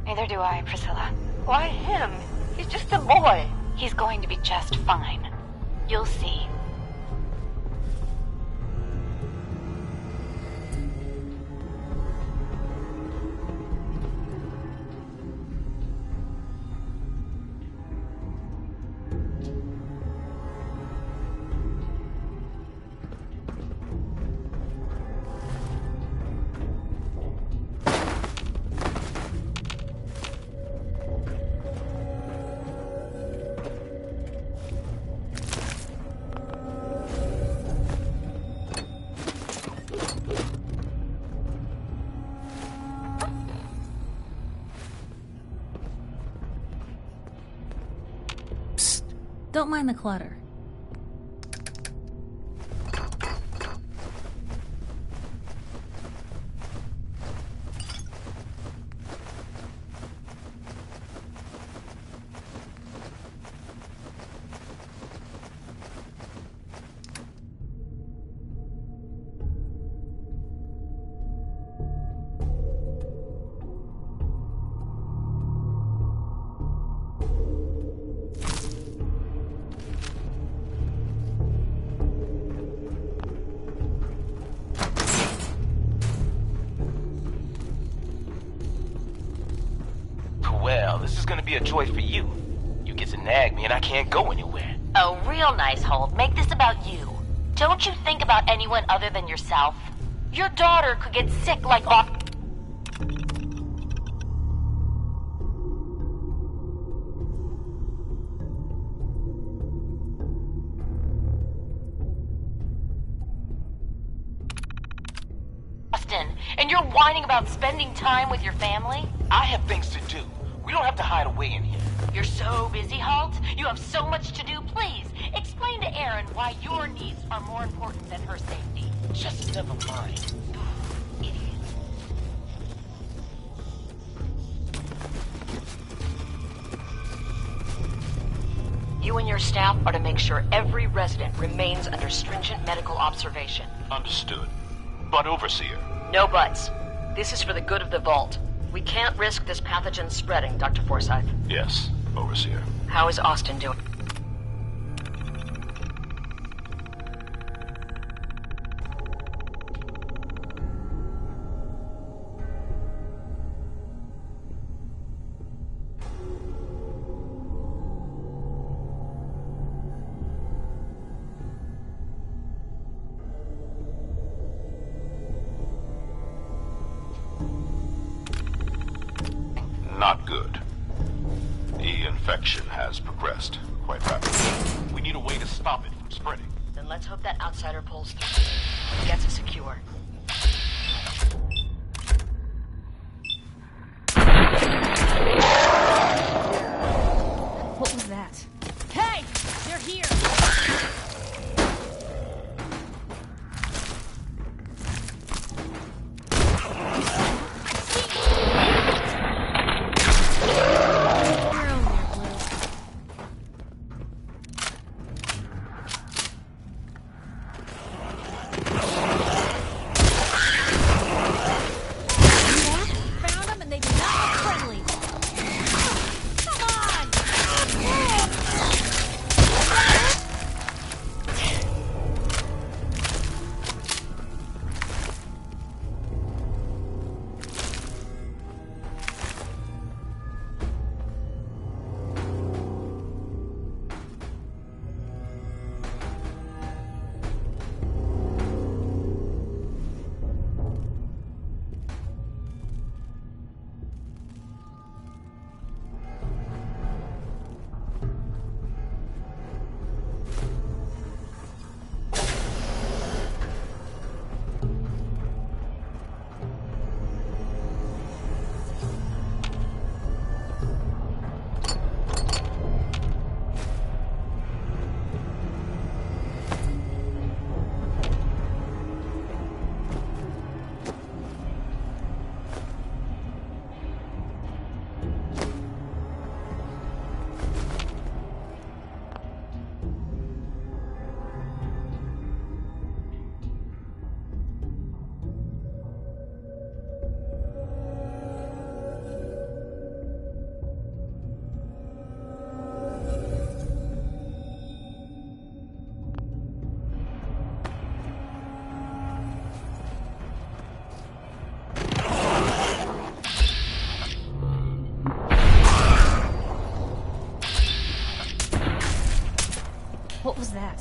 Neither do I, Priscilla. Why him? He's just a boy. He's going to be just fine. You'll see. Don't mind the clutter. Well, this is gonna be a joy for you. You get to nag me and I can't go anywhere. Oh, real nice, Holt. Make this about you. Don't you think about anyone other than yourself? Your daughter could get sick like off... Austin, and you're whining about spending time with your family? I have things to do. We don't have to hide away in here. You're so busy, Holt. You have so much to do. Please, explain to Erin why your needs are more important than her safety. Just never mind. Idiot. You and your staff are to make sure every resident remains under stringent medical observation. Understood. But Overseer. No buts. This is for the good of the Vault. We can't risk this pathogen spreading, Dr. Forsyth. Yes, Overseer. How is Austin doing? Not good. The infection has progressed quite rapidly. We need a way to stop it from spreading. Then let's hope that outsider pulls through. Gets us secure. What was that? Hey! They're here! What was that?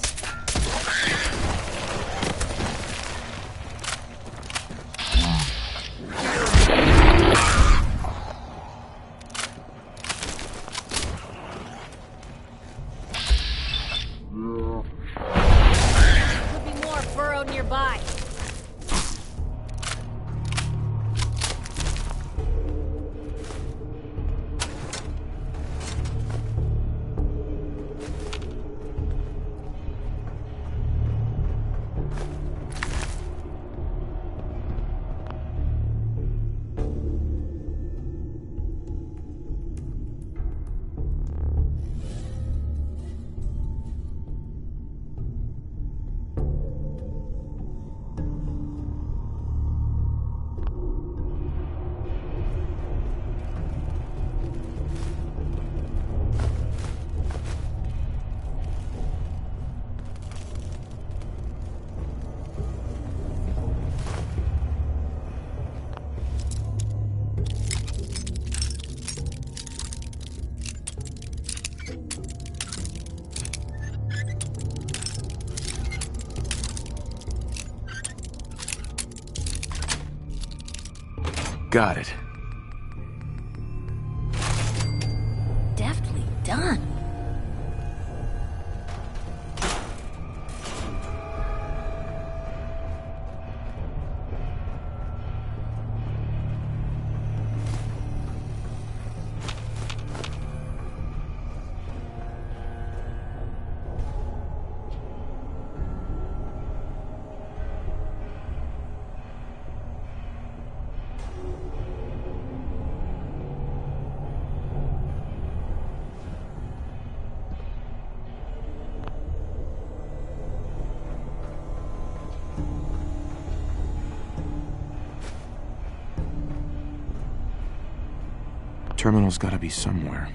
Could be more burrowed nearby. Got it. Deftly done. Terminal's gotta be somewhere.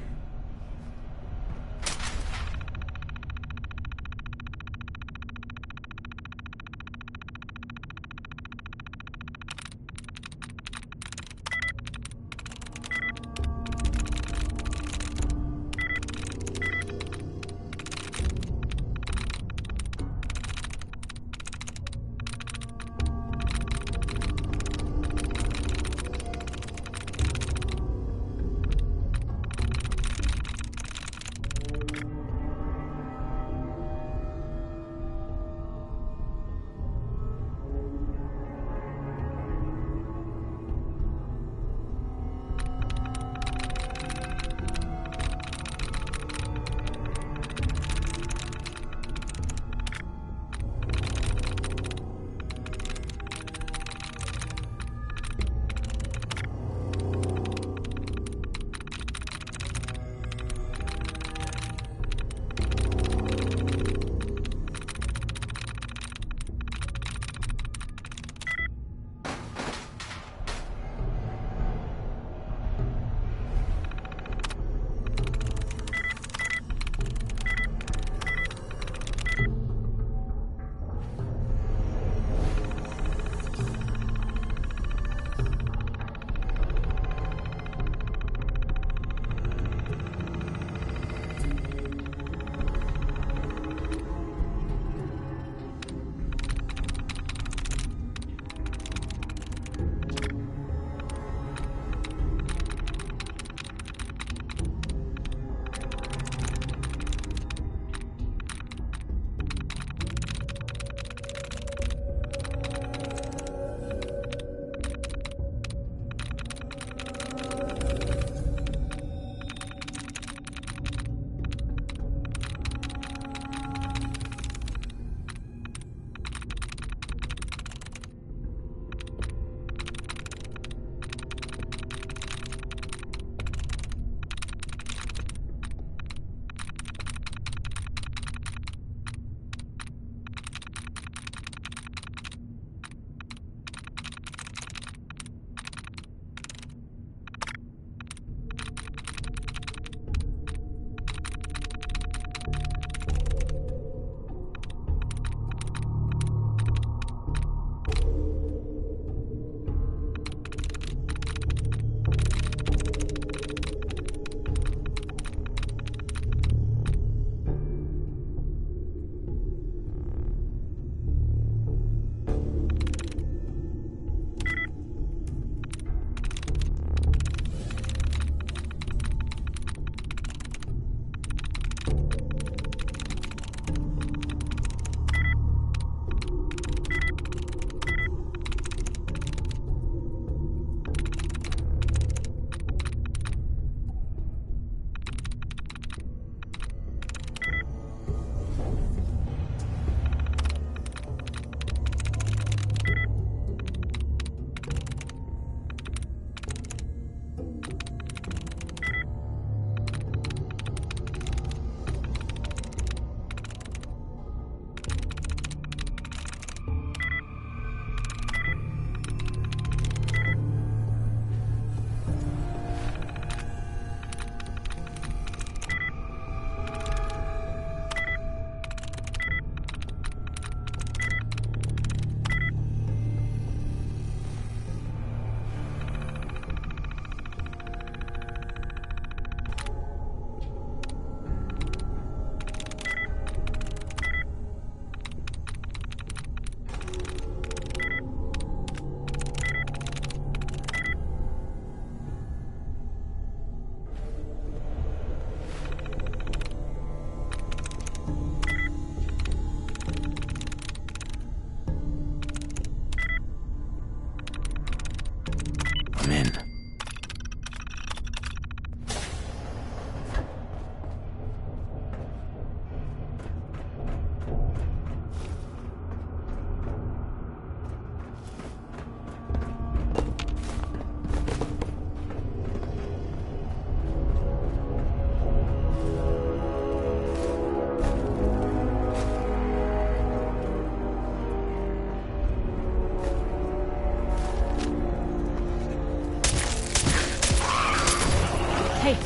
Hey,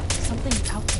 something out there.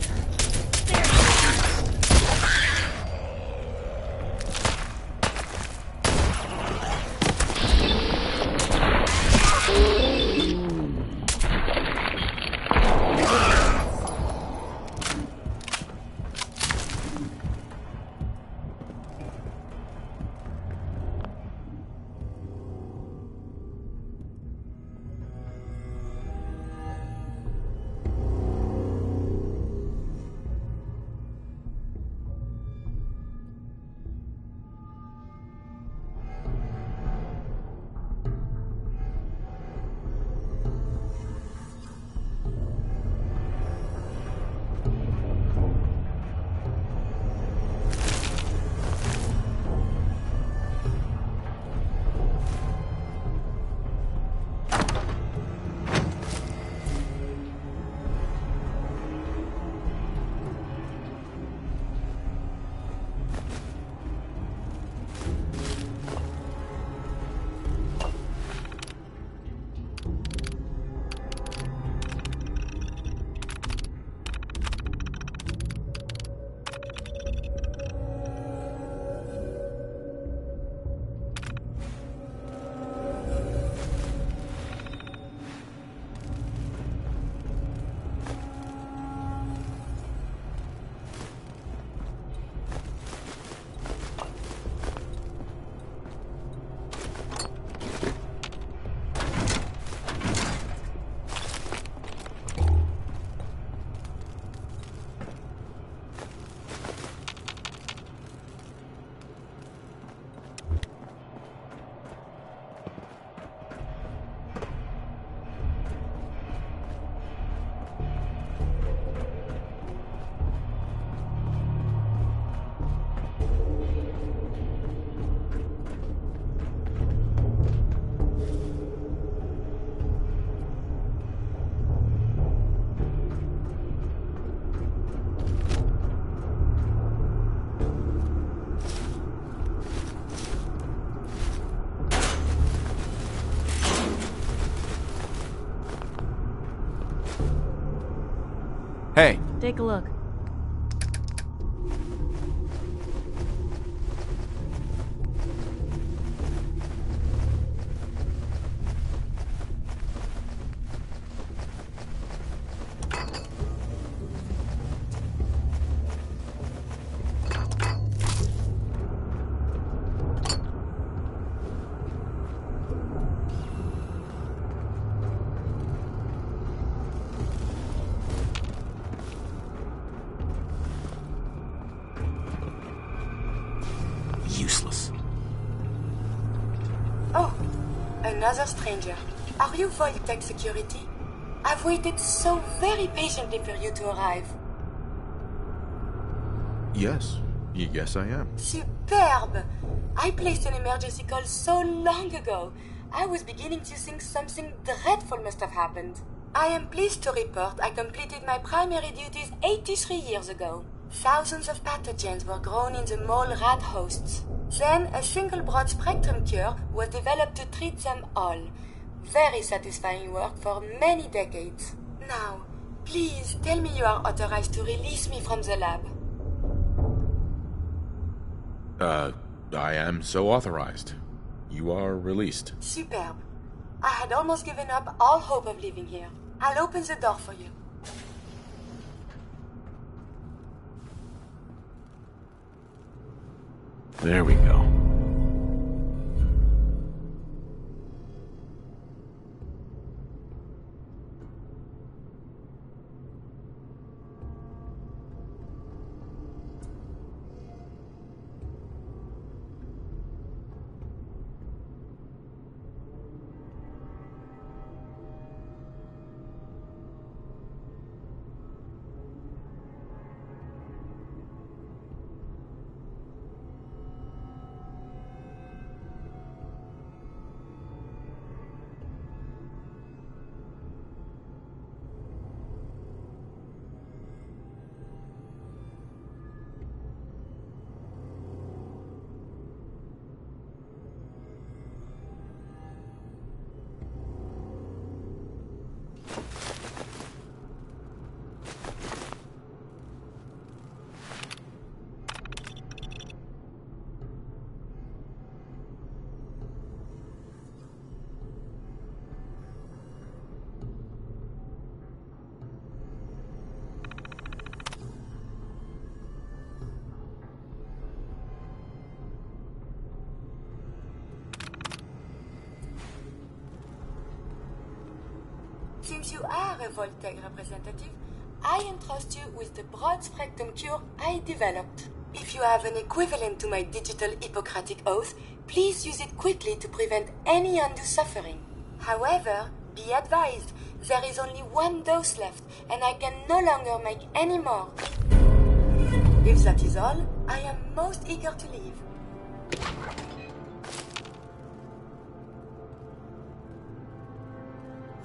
Hey. Take a look. Useless. Oh, another stranger. Are you Vault-Tec security? I've waited so very patiently for you to arrive. Yes. Yes, I am. Superb! I placed an emergency call so long ago. I was beginning to think something dreadful must have happened. I am pleased to report I completed my primary duties 83 years ago. Thousands of pathogens were grown in the mole rat hosts. Then a single broad-spectrum cure was developed to treat them all. Very satisfying work for many decades. Now, please tell me you are authorized to release me from the lab. I am so authorized. You are released. Superb. I had almost given up all hope of leaving here. I'll open the door for you. There we go. are a Voltec representative, I entrust you with the broad-spectrum cure I developed. If you have an equivalent to my digital Hippocratic oath, please use it quickly to prevent any undue suffering. However, be advised, there is only 1 dose left, and I can no longer make any more. If that is all, I am most eager to leave.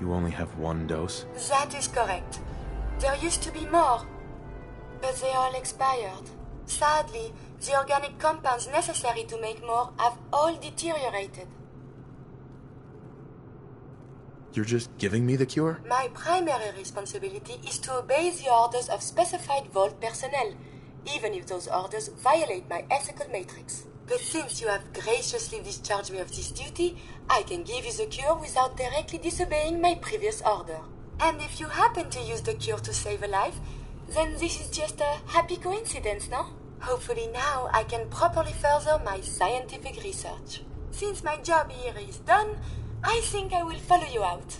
You only have 1 dose? That is correct. There used to be more, but they all expired. Sadly, the organic compounds necessary to make more have all deteriorated. You're just giving me the cure? My primary responsibility is to obey the orders of specified Vault personnel, even if those orders violate my ethical matrix. But since you have graciously discharged me of this duty, I can give you the cure without directly disobeying my previous order. And if you happen to use the cure to save a life, then this is just a happy coincidence, no? Hopefully now I can properly further my scientific research. Since my job here is done, I think I will follow you out.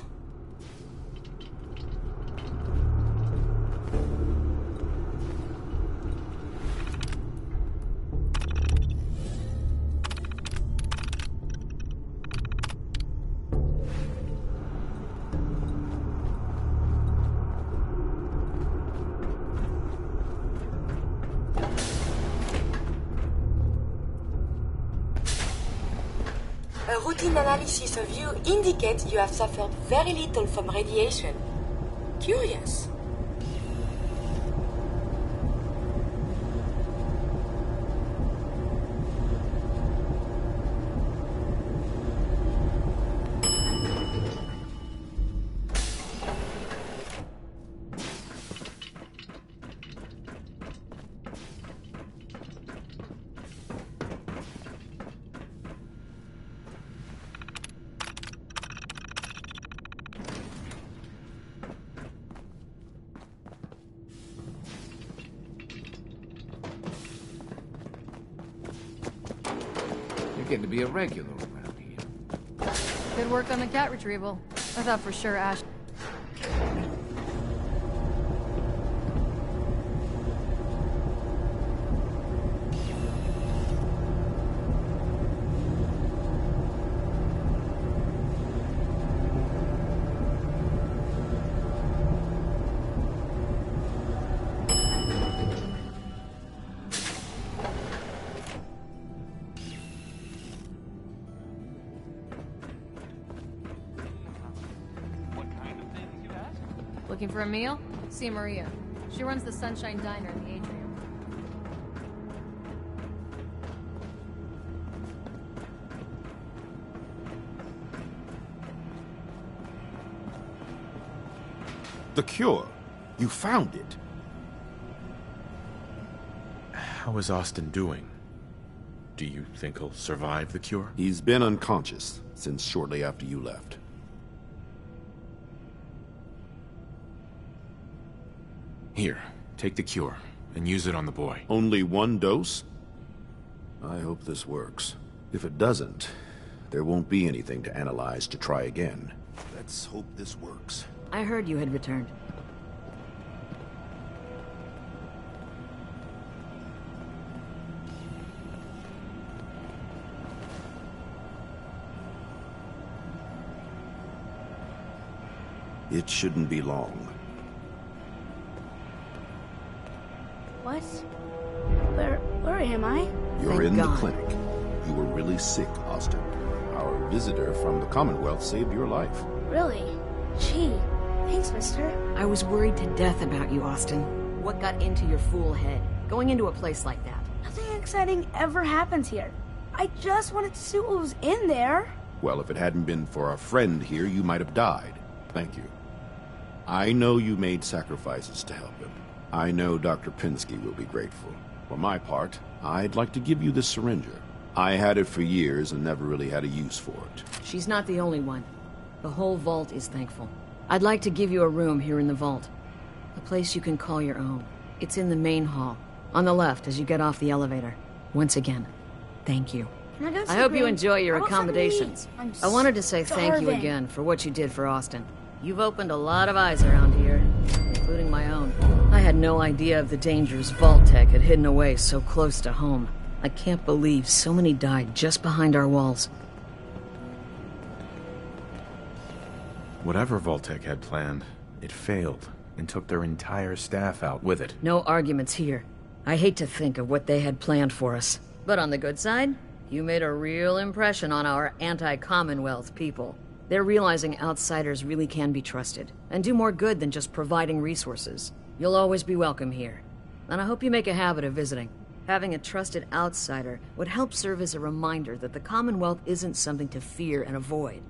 A routine analysis of you indicates you have suffered very little from radiation. Curious. You're getting to be a regular around here. Good work on the cat retrieval. I thought for sure Ash... Looking for a meal? See Maria. She runs the Sunshine Diner in the atrium. The cure. You found it. How is Austin doing? Do you think he'll survive the cure? He's been unconscious since shortly after you left. Here, take the cure, and use it on the boy. Only 1 dose? I hope this works. If it doesn't, there won't be anything to analyze to try again. Let's hope this works. I heard you had returned. It shouldn't be long. What? Where am I? You're in the clinic. You were really sick, Austin. Our visitor from the Commonwealth saved your life. Really? Gee, thanks, mister. I was worried to death about you, Austin. What got into your fool head? Going into a place like that? Nothing exciting ever happens here. I just wanted to see what was in there. Well, if it hadn't been for our friend here, you might have died. Thank you. I know you made sacrifices to help him. I know Dr. Pinsky will be grateful. For my part, I'd like to give you this syringer. I had it for years and never really had a use for it. She's not the only one. The whole vault is thankful. I'd like to give you a room here in the vault. A place you can call your own. It's in the main hall. On the left as you get off the elevator. Once again, thank you. Can I go I hope you enjoy your How about accommodations. I'm I wanted to say thank you starving. again for what you did for Austin. You've opened a lot of eyes around here, including my own. I had no idea of the dangers Vault-Tec had hidden away so close to home. I can't believe so many died just behind our walls. Whatever Vault-Tec had planned, it failed and took their entire staff out with it. No arguments here. I hate to think of what they had planned for us. But on the good side, you made a real impression on our anti-Commonwealth people. They're realizing outsiders really can be trusted, and do more good than just providing resources. You'll always be welcome here, and I hope you make a habit of visiting. Having a trusted outsider would help serve as a reminder that the Commonwealth isn't something to fear and avoid.